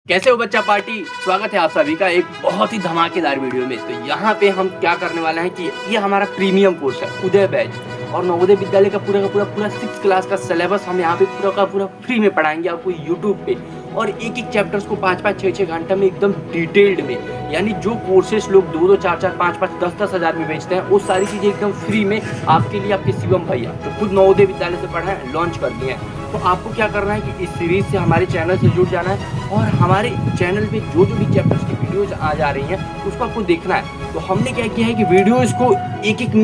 कैसे हो बच्चा पार्टी। स्वागत है आप सभी का एक बहुत ही धमाकेदार वीडियो में। तो यहाँ पे हम क्या करने वाले हैं कि ये हमारा प्रीमियम कोर्स है उदय बैच और नवोदय विद्यालय का पूरा 6 क्लास का सिलेबस हम यहाँ पे पूरा का पूरा फ्री में पढ़ाएंगे आपको यूट्यूब पे। और एक एक चैप्टर्स को 5-5, 6-6 घंटा में एकदम डिटेल्ड में, यानी जो कोर्सेस लोग 2-2, 4-4, 5-5, 10-10 हज़ार में बेचते हैं वो सारी चीज़ें एकदम फ्री में आपके लिए आपके शिवम भैया तो खुद नवोदय विद्यालय से पढ़ा है लॉन्च कर दिए हैं। तो आपको क्या करना है कि इस सीरीज से हमारे चैनल से जुड़ जाना है और हमारे चैनल पे जो भी चैप्टर्स की वीडियोज आ जा रही हैं उसको आपको देखना है। तो हमने क्या किया है कि वीडियोज को एक एक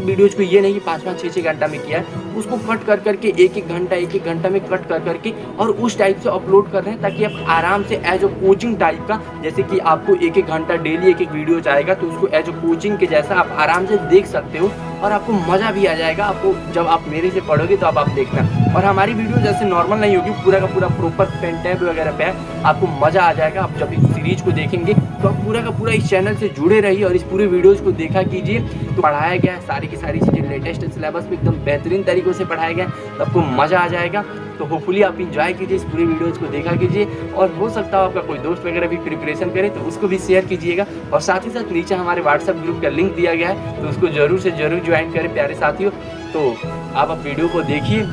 वीडियोज को ये नहीं कि 5-5, 6-6 घंटा में किया है, उसको कट कर करके एक एक घंटा में कट कर करके और उस टाइप से अपलोड कर रहे हैं ताकि आप आराम से एज अ कोचिंग टाइप का, जैसे कि आपको एक घंटा डेली एक वीडियोज आएगा तो उसको एज अ कोचिंग के जैसा आप आराम से देख सकते हो और आपको मज़ा भी आ जाएगा। आपको जब आप मेरे से पढ़ोगे तो आप देखना। और हमारी वीडियो जैसे नॉर्मल नहीं होगी, पूरा का पूरा प्रॉपर पेन टैब वगैरह पे है, आपको मज़ा आ जाएगा। आप जब इस सीरीज को देखेंगे तो आप पूरा का पूरा इस चैनल से जुड़े रहिए और इस पूरे वीडियोज को देखा कीजिए। तो पढ़ाया गया है सारी की सारी चीज़ें लेटेस्ट सिलेबस में एकदम बेहतरीन तरीक़ों से पढ़ाया गया है, तो आपको मज़ा आ जाएगा। तो होपफुली आप इंजॉय कीजिए, इस पूरे वीडियोज़ को देखा कीजिए और हो सकता है आपका कोई दोस्त वगैरह भी प्रिपरेशन करे तो उसको भी शेयर कीजिएगा। और साथ ही साथ नीचे हमारे व्हाट्सएप ग्रुप का लिंक दिया गया है तो उसको ज़रूर से ज़रूर ज्वाइन करें प्यारे साथियों। तो आप वीडियो को देखिए।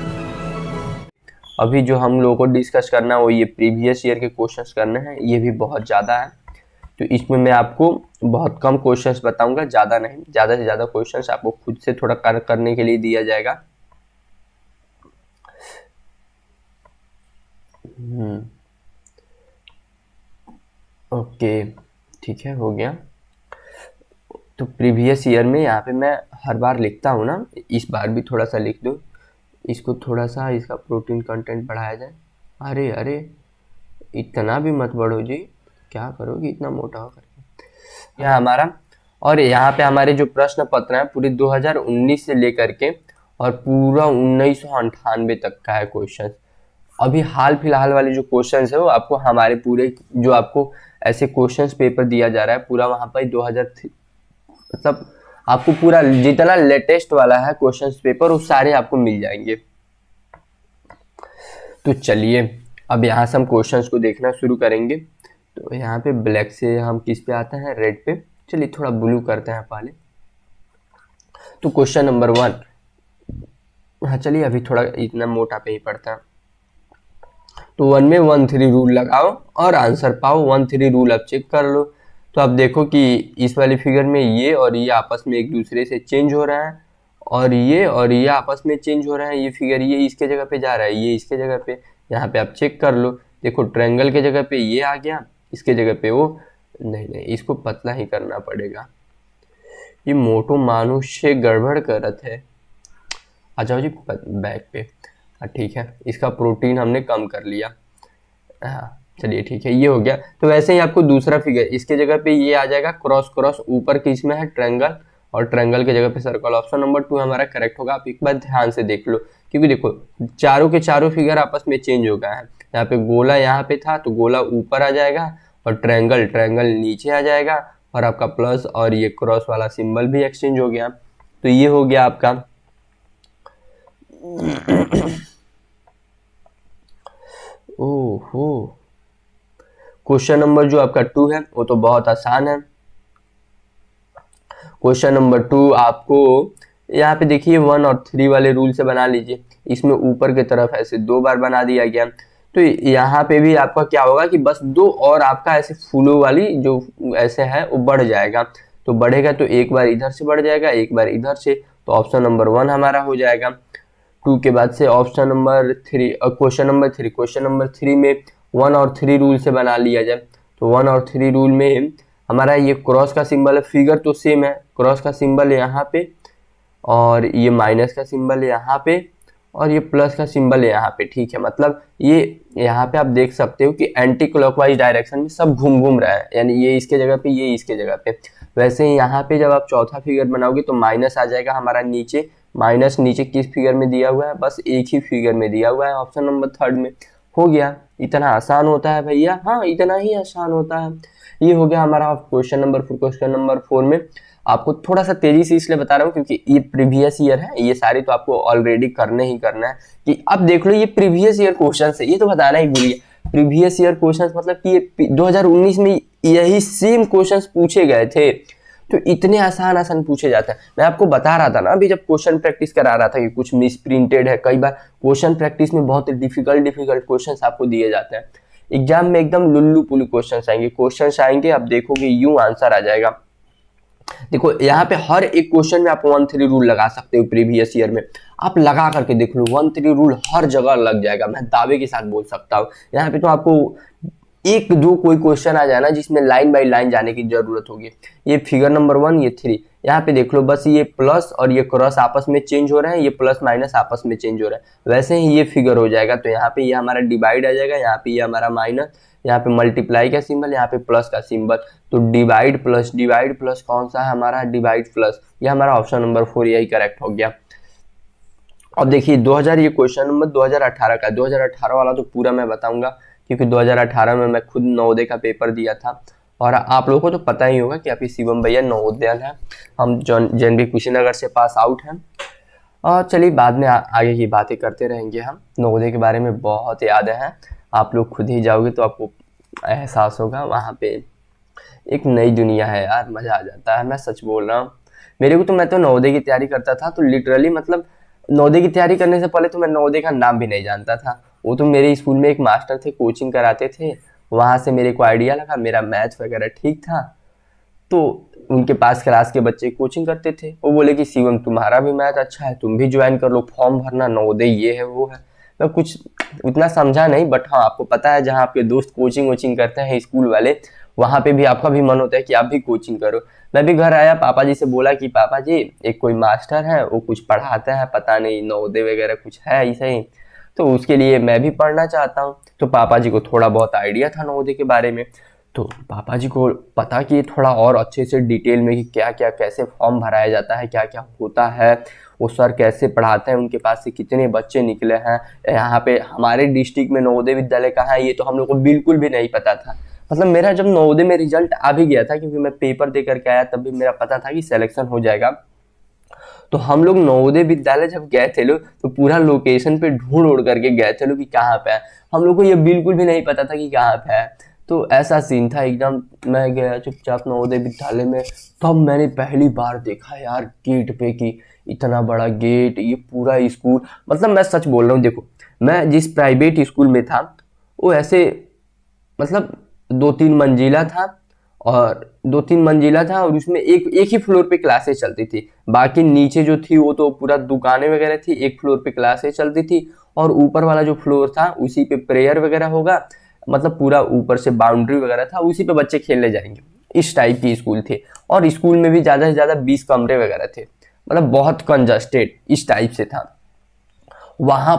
अभी जो हम लोगों को डिस्कस करना है वो ये प्रीवियस ईयर के क्वेश्चंस करने हैं, ये भी बहुत ज़्यादा है। तो इसमें मैं आपको बहुत कम क्वेश्चंस बताऊंगा, ज़्यादा नहीं, ज़्यादा से ज़्यादा क्वेश्चंस आपको खुद से थोड़ा करने के लिए दिया जाएगा। ओके ठीक है, हो गया। तो प्रीवियस ईयर में यहाँ पे मैं हर बार लिखता हूँ ना, इस बार भी थोड़ा सा लिख दो। इसको थोड़ा सा इसका प्रोटीन कंटेंट बढ़ाया जाए। अरे अरे इतना भी मत बढ़ो जी, क्या करोगे इतना मोटा होकर के। यह हमारा और यहाँ पे हमारे जो प्रश्न पत्र है पूरे 2019 से लेकर के और पूरा 1998 तक का है क्वेश्चन। अभी हाल फिलहाल वाले जो क्वेश्चन है वो आपको हमारे पूरे जो आपको ऐसे क्वेश्चंस पेपर दिया जा रहा है पूरा वहाँ पर 2000 मतलब आपको पूरा जितना लेटेस्ट वाला है क्वेश्चंस पेपर वो सारे आपको मिल जाएंगे। तो चलिए अब यहाँ से हम क्वेश्चंस को देखना शुरू करेंगे। तो यहाँ पे ब्लैक से हम किस पे आते हैं, रेड पे। चलिए थोड़ा ब्लू करते हैं पहले। तो क्वेश्चन नंबर 1, हाँ चलिए अभी थोड़ा इतना मोटा पे ही पड़ता है। तो 1 में 1-3 रूल लगाओ और आंसर पाओ। 1-3 रूल आप चेक कर लो। तो आप देखो कि इस वाली फिगर में ये और ये आपस में एक दूसरे से चेंज हो रहा है और ये आपस में चेंज हो रहा है। ये फिगर ये इसके जगह पे जा रहा है, ये इसके जगह पे, यहाँ पे आप चेक कर लो। देखो ट्रायंगल के जगह पे ये आ गया, इसके जगह पे वो नहीं, इसको पतला ही करना पड़ेगा। ये मोटो मानुष्य गड़बड़ करत है। आ जाओ जी बैक पे। ठीक है, इसका प्रोटीन हमने कम कर लिया। हाँ चलिए ठीक है, ये हो गया। तो वैसे ही आपको दूसरा फिगर इसके जगह पे ये आ जाएगा, क्रॉस क्रॉस ऊपर किस में है, ट्रायंगल, और ट्रायंगल के जगह पे सर्कल। ऑप्शन नंबर 2 हमारा करेक्ट होगा। आप एक बार ध्यान से देख लो क्योंकि देखो चारों के चारों फिगर आपस में चेंज हो गया है। यहाँ पे गोला यहाँ पे था तो गोला ऊपर आ जाएगा और ट्रायंगल नीचे आ जाएगा और आपका प्लस और ये क्रॉस वाला सिंबल भी एक्सचेंज हो गया। तो ये हो गया आपका ओहो। क्वेश्चन नंबर जो आपका 2 है वो तो बहुत आसान है। क्वेश्चन नंबर 2 आपको यहाँ पे देखिए 1 और 3 वाले रूल से बना लीजिए। इसमें ऊपर की तरफ ऐसे 2 बार बना दिया गया। तो यहाँ पे भी आपका क्या होगा कि बस 2 और आपका ऐसे फूलों वाली जो ऐसे है वो बढ़ जाएगा। तो बढ़ेगा तो एक बार इधर से बढ़ जाएगा, एक बार इधर से। तो ऑप्शन नंबर 1 हमारा हो जाएगा। 2 के बाद से ऑप्शन नंबर 3 और क्वेश्चन नंबर 3 में 1 और 3 रूल से बना लिया जाए। तो 1 और 3 रूल में हमारा ये क्रॉस का सिंबल है, फिगर तो सेम है, क्रॉस का सिंबल है यहाँ पे और ये माइनस का सिंबल है यहाँ पे और ये प्लस का सिंबल है यहाँ पे। ठीक है, मतलब ये यहाँ पे आप देख सकते हो कि एंटी क्लॉकवाइज डायरेक्शन में सब घूम रहा है, यानी ये इसके जगह पे, ये इसके जगह पे। वैसे ही यहाँ पे जब आप चौथा फिगर बनाओगे तो माइनस आ जाएगा हमारा नीचे। माइनस नीचे किस फिगर में दिया हुआ है, बस एक ही फिगर में दिया हुआ है, ऑप्शन नंबर 3 में। हो गया। इतना आसान होता है भैया, हाँ इतना ही आसान होता है। ये हो गया हमारा क्वेश्चन नंबर 4। क्वेश्चन नंबर 4 में आपको थोड़ा सा तेजी से इसलिए बता रहा हूँ क्योंकि ये प्रीवियस ईयर है, ये सारी तो आपको ऑलरेडी करने ही करना है। कि अब देख लो ये प्रीवियस ईयर क्वेश्चन है, ये तो बताना ही भूल गया। प्रीवियस ईयर क्वेश्चंस, मतलब कि ये 2019 में यही सेम क्वेश्चंस पूछे गए थे। तो इतने आसान आसान पूछे जाते हैं। मैं आपको बता रहा था ना अभी जब क्वेश्चन प्रैक्टिस करा रहा था कि कुछ मिस प्रिंटेड है। कई बार क्वेश्चन प्रैक्टिस में बहुत डिफिकल्ट क्वेश्चंस आपको दिए जाते हैं। एग्जाम में एकदम लुल्लू पुल्लू क्वेश्चंस आएंगे, आप देखोगे यूं आंसर आ जाएगा। देखो यहाँ पे हर एक क्वेश्चन में आप 1-3 रूल लगा सकते हो। प्रीवियस ईयर में आप लगा करके देख लो, 1-3 रूल हर जगह लग जाएगा, मैं दावे के साथ बोल सकता हूँ। यहाँ पे तो आपको एक दो कोई क्वेश्चन आ जाए ना जिसमें लाइन बाय लाइन जाने की जरूरत होगी। ये फिगर नंबर 1, ये 3, यहाँ पे देख लो बस ये प्लस और ये क्रॉस आपस में चेंज हो रहे हैं, ये प्लस माइनस आपस में चेंज हो रहा है। वैसे ही ये फिगर हो जाएगा, तो यहाँ पे ये हमारा डिवाइड आ जाएगा, यहाँ पे ये हमारा माइनस, यहाँ पे मल्टीप्लाई का सिंबल, यहाँ पे प्लस का सिंबल। तो डिवाइड प्लस कौन सा है हमारा, डिवाइड प्लस, ये हमारा ऑप्शन नंबर 4 यही करेक्ट हो गया। अब देखिए 2000 ये क्वेश्चन नंबर 2018 का, 2018 वाला तो पूरा मैं बताऊंगा क्योंकि 2018 में मैं खुद नवोदय का पेपर दिया था। और आप लोगों को तो पता ही होगा कि आप शिवम भैया नवोदयन है, हम JNV कुशीनगर से पास आउट हैं। और चलिए बाद में आगे की बातें करते रहेंगे। हम नवोदय के बारे में बहुत यादें हैं, आप लोग खुद ही जाओगे तो आपको एहसास होगा। वहाँ पे एक नई दुनिया है यार, मज़ा आ जाता है, मैं सच बोल रहा हूँ। मेरे को तो, मैं तो नवोदय की तैयारी करता था तो लिटरली मतलब नवोदय की तैयारी करने से पहले तो मैं नवोदय का नाम भी नहीं जानता था। वो तो मेरे स्कूल में एक मास्टर थे, कोचिंग कराते थे, वहाँ से मेरे को आइडिया लगा, मेरा मैथ्स वगैरह ठीक था तो उनके पास क्लास के बच्चे कोचिंग करते थे। वो बोले कि शिवम तुम्हारा भी मैथ अच्छा है, तुम भी ज्वाइन कर लो, फॉर्म भरना, नवोदय ये है वो है। मैं कुछ उतना समझा नहीं, बट हाँ आपको पता है जहाँ आपके दोस्त कोचिंग करते हैं स्कूल वाले, वहाँ पे भी आपका भी मन होता है कि आप भी कोचिंग करो। मैं भी घर आया, पापा जी से बोला कि पापा जी एक कोई मास्टर है, वो कुछ पढ़ाते हैं, पता नहीं नवोदय वगैरह कुछ है ऐसा ही, तो उसके लिए मैं भी पढ़ना चाहता हूँ। तो पापा जी को थोड़ा बहुत आइडिया था नवोदय के बारे में, तो पापा जी को पता कि थोड़ा और अच्छे से डिटेल में कि क्या क्या कैसे फॉर्म भराया जाता है, क्या क्या होता है, वो सर कैसे पढ़ाते हैं, उनके पास से कितने बच्चे निकले हैं, यहाँ पे हमारे डिस्ट्रिक्ट में नवोदय विद्यालय कहाँ है, ये तो हम लोग को बिल्कुल भी नहीं पता था। मतलब मेरा जब नवोदय में रिजल्ट आ भी गया था, क्योंकि मैं पेपर दे करके आया, तब भी मेरा पता था कि सिलेक्शन हो जाएगा। तो हम लोग नवोदय विद्यालय जब गए थे लोग, तो पूरा लोकेशन पे ढूंढ करके गए थे लोग कि कहाँ पे है, हम लोग को ये बिल्कुल भी नहीं पता था कि कहाँ पे है। तो ऐसा सीन था एकदम। मैं गया चुपचाप नवोदय विद्यालय में, तब मैंने पहली बार देखा यार गेट पे कि इतना बड़ा गेट, ये पूरा स्कूल, मतलब मैं सच बोल रहा हूँ। देखो मैं जिस प्राइवेट स्कूल में था वो ऐसे मतलब 2-3 मंजिला था, और 2-3 मंजिला था, और उसमें एक ही फ्लोर पे क्लासेस चलती थी। बाकी नीचे जो थी वो तो पूरा दुकानें वगैरह थी, एक फ्लोर पे क्लासेस चलती थी, और ऊपर वाला जो फ्लोर था उसी पे प्रेयर वगैरह होगा, मतलब पूरा ऊपर से बाउंड्री वगैरह था, उसी पे बच्चे खेलने जाएंगे। इस टाइप की स्कूल थी, और स्कूल में भी ज़्यादा से ज़्यादा 20 कमरे वगैरह थे, मतलब बहुत कंजस्टेड इस टाइप से था। वहां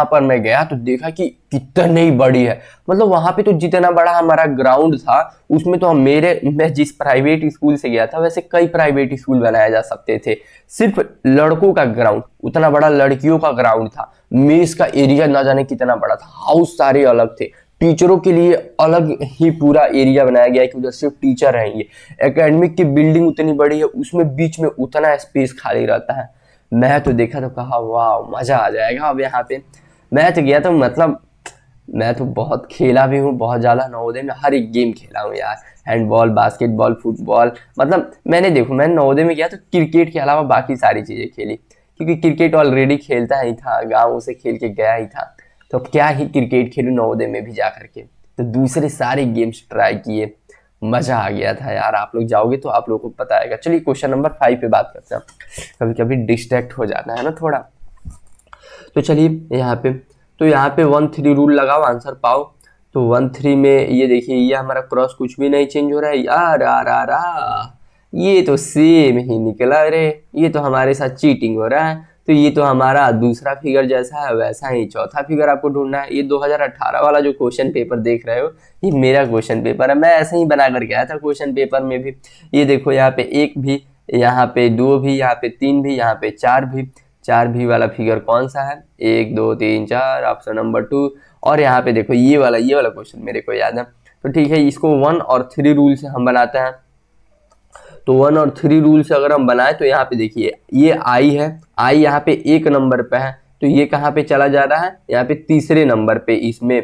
पर मैं गया तो देखा कि कितनी बड़ी है, मतलब वहां पे तो जितना बड़ा हमारा ग्राउंड था, उसमें तो मैं जिस प्राइवेट स्कूल से गया था वैसे कई प्राइवेट स्कूल बनाए जा सकते थे। सिर्फ लड़कों का ग्राउंड उतना बड़ा, लड़कियों का ग्राउंड था, मेस का एरिया ना जाने कितना बड़ा था, हाउस सारे अलग थे, टीचरों के लिए अलग ही पूरा एरिया बनाया गया है कि उधर सिर्फ टीचर रहेंगे। एकेडमिक की बिल्डिंग उतनी बड़ी है, उसमें बीच में उतना स्पेस खाली रहता है। मैं तो देखा तो कहा वाह मजा आ जाएगा अब यहाँ पे। मैं तो गया तो मतलब मैं तो बहुत खेला भी हूँ, बहुत ज़्यादा नवोदय में हर एक गेम खेला हूँ यार, हैंडबॉल, बास्केटबॉल, फुटबॉल, मतलब मैं नवोदय में गया तो क्रिकेट के अलावा बाकी सारी चीज़ें खेली, क्योंकि क्रिकेट ऑलरेडी खेलता ही था, गाँव से खेल के गया ही था, तो क्या ही क्रिकेट खेलूँ नवोदय में भी जा करके। तो दूसरे सारे गेम्स ट्राई किए, मजा आ गया था यार। आप लोग जाओगे तो आप लोगों को पता आएगा। चलिए क्वेश्चन नंबर 5 पे बात करते हैं, कभी कभी डिस्ट्रैक्ट हो जाना है ना थोड़ा। तो चलिए यहाँ पे 1-3 रूल लगाओ, आंसर पाओ। तो 1-3 में ये देखिए, ये हमारा क्रॉस कुछ भी नहीं चेंज हो रहा है यार, ये तो सेम ही निकला रे, ये तो हमारे साथ चीटिंग हो रहा है। तो ये तो हमारा दूसरा फिगर जैसा है वैसा ही चौथा फिगर आपको ढूंढना है। ये 2018 वाला जो क्वेश्चन पेपर देख रहे हो, ये मेरा क्वेश्चन पेपर है, मैं ऐसे ही बना कर गया था क्वेश्चन पेपर में भी। ये देखो यहाँ पे 1 भी, यहाँ पे 2 भी, यहाँ पे 3 भी, यहाँ पे 4 भी। 4 भी वाला फिगर कौन सा है, 1 2 3 4, ऑप्शन नंबर 2। और यहाँ पे देखो ये वाला क्वेश्चन मेरे को याद है। तो ठीक है, इसको 1 और 3 रूल से हम बनाते हैं। तो 1 और 3 रूल से अगर हम बनाए तो यहाँ पे देखिए ये आई है, आई यहाँ पे 1 नंबर पे है, तो ये कहाँ पे चला जा रहा है, यहाँ पे तीसरे नंबर पे इसमें।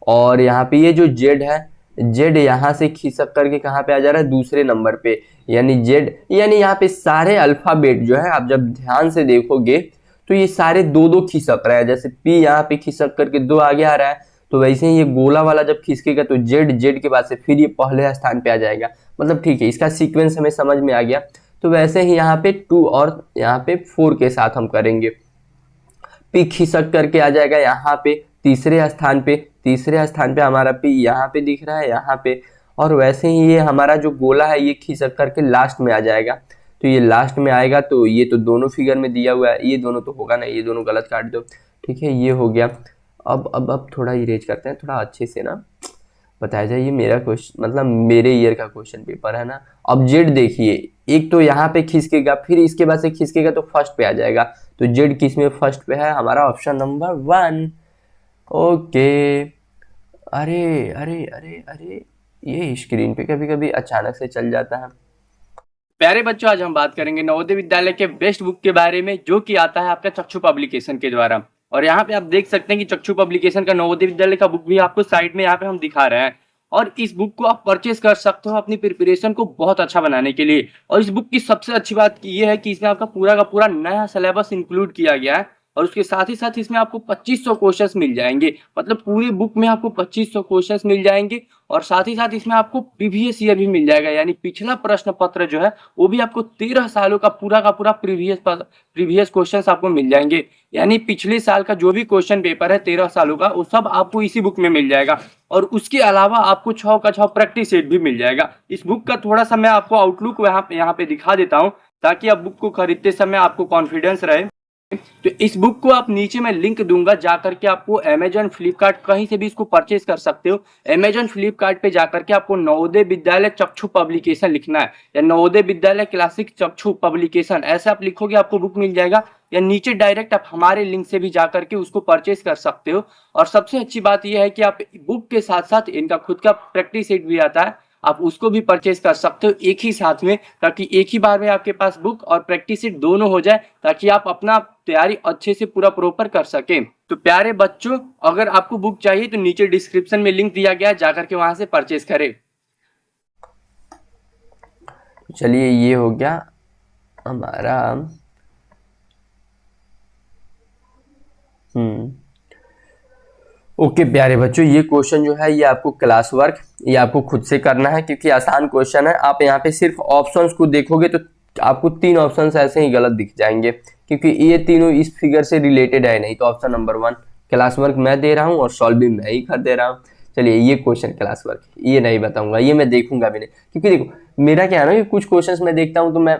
और यहाँ पे ये जो जेड है, जेड यहाँ से खिसक करके कहाँ पे आ जा रहा है, दूसरे नंबर पे, यानी जेड, यानी यहाँ पे सारे अल्फाबेट जो है आप जब ध्यान से देखोगे तो ये सारे दो दो खिसक रहा है। जैसे पी यहाँ पे खिसक करके दो आगे आ रहा है, तो वैसे ही ये गोला वाला जब खिसकेगा तो जेड, जेड के बाद से फिर ये पहले स्थान पे आ जाएगा। मतलब ठीक है, इसका सीक्वेंस हमें समझ में आ गया। तो वैसे ही यहाँ पे 2 और यहाँ पे 4 के साथ हम करेंगे। पी खिसक करके आ जाएगा यहाँ पे तीसरे स्थान पे, तीसरे स्थान पे हमारा पी यहाँ पे दिख रहा है, यहाँ पे। और वैसे ही ये हमारा जो गोला है ये खिसक करके लास्ट में आ जाएगा। तो ये लास्ट में आएगा, तो ये तो दोनों फिगर में दिया हुआ है, ये दोनों तो होगा ना, ये दोनों गलत काट दो। ठीक है, ये हो गया। अब थोड़ा इरेज करते हैं, थोड़ा अच्छे से ना बताया जाए। ये मेरा क्वेश्चन, मतलब मेरे ईयर का क्वेश्चन पेपर है ना। अब जेड देखिए, एक तो यहाँ पे खिसकेगा, फिर इसके बाद से खिसकेगा तो फर्स्ट पे आ जाएगा। तो जेड किस में फर्स्ट पे है, हमारा ऑप्शन नंबर 1। ओके। अरे अरे अरे अरे, ये स्क्रीन पे कभी कभी अचानक से चल जाता है। प्यारे बच्चों, आज हम बात करेंगे नवोदय विद्यालय के बेस्ट बुक के बारे में, जो कि आता है आपका चक्षु पब्लिकेशन के द्वारा। और यहाँ पे आप देख सकते हैं कि चक्षु पब्लिकेशन का नवोदय विद्यालय का बुक भी आपको साइड में यहाँ पे हम दिखा रहे हैं। और इस बुक को आप परचेस कर सकते हो अपनी प्रिपरेशन को बहुत अच्छा बनाने के लिए। और इस बुक की सबसे अच्छी बात ये है कि इसमें आपका पूरा का पूरा नया सिलेबस इंक्लूड किया गया है। और उसके साथ ही साथ इसमें आपको 2500 क्वेश्चंस मिल जाएंगे। मतलब पूरी बुक में आपको 2500 क्वेश्चंस मिल जाएंगे। और साथ ही साथ इसमें आपको प्रीवियस ईयर भी मिल जाएगा, यानी पिछला प्रश्न पत्र जो है वो भी आपको 13 सालों का पूरा प्रीवियस क्वेश्चंस आपको मिल जाएंगे। यानी पिछले साल का जो भी क्वेश्चन पेपर है 13 सालों का, वो सब आपको इसी बुक में मिल जाएगा। और उसके अलावा आपको 6 का 6 प्रैक्टिस सेट भी मिल जाएगा। इस बुक का थोड़ा सा मैं आपको आउटलुक यहाँ पे दिखा देता हूँ, ताकि आप बुक को खरीदते समय आपको कॉन्फिडेंस रहे। तो इस बुक को आप नीचे मैं लिंक दूंगा, जाकर के आपको अमेजन, फ्लिपकार्ट कहीं से भी इसको परचेज कर सकते हो। अमेजन, फ्लिपकार्ट पे जाकर के आपको नवोदय विद्यालय चक्षु पब्लिकेशन लिखना है, या नवोदय विद्यालय क्लासिक चक्षु पब्लिकेशन, ऐसे आप लिखोगे आपको बुक मिल जाएगा। या नीचे डायरेक्ट आप हमारे लिंक से भी जाकर के उसको परचेज कर सकते हो। और सबसे अच्छी बात यह है कि आप बुक के साथ साथ इनका खुद का प्रैक्टिस सेट भी आता है, आप उसको भी परचेज कर सकते हो एक ही साथ में, ताकि एक ही बार में आपके पास बुक और प्रैक्टिस सेट दोनों हो जाए, ताकि आप अपना तैयारी अच्छे से पूरा प्रॉपर कर सकें। तो प्यारे बच्चों, अगर आपको बुक चाहिए तो नीचे डिस्क्रिप्शन में लिंक दिया गया है, जाकर के वहां से परचेज करें। चलिए, ये हो गया हमारा ओके प्यारे बच्चों, ये क्वेश्चन जो है ये आपको क्लास वर्क, ये आपको खुद से करना है, क्योंकि आसान क्वेश्चन है। आप यहाँ पे सिर्फ ऑप्शंस को देखोगे तो आपको 3 ऑप्शंस ऐसे ही गलत दिख जाएंगे, क्योंकि ये तीनों इस फिगर से रिलेटेड है नहीं। तो ऑप्शन नंबर 1 क्लास वर्क मैं दे रहा हूँ और सॉल्व भी मैं ही कर दे रहा हूँ। चलिए, ये क्वेश्चन क्लास वर्क ये नहीं बताऊंगा, ये मैं देखूंगा भी नहीं, क्योंकि देखो मेरा क्या है ना कि कुछ क्वेश्चन मैं देखता हूँ तो मैं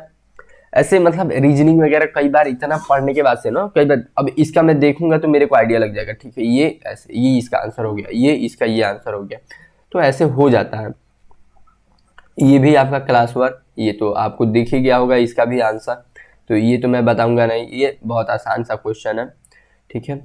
ऐसे मतलब रीजनिंग वगैरह कई बार इतना पढ़ने के बाद से ना, कई बार अब इसका मैं देखूंगा तो मेरे को आइडिया लग जाएगा, ठीक है ये ऐसे, ये इसका आंसर हो गया, ये इसका ये आंसर हो गया, तो ऐसे हो जाता है। ये भी आपका क्लास वर्क, ये तो आपको दिख ही गया होगा इसका भी आंसर, तो ये तो मैं बताऊंगा नहीं, ये बहुत आसान सा क्वेश्चन है, ठीक है।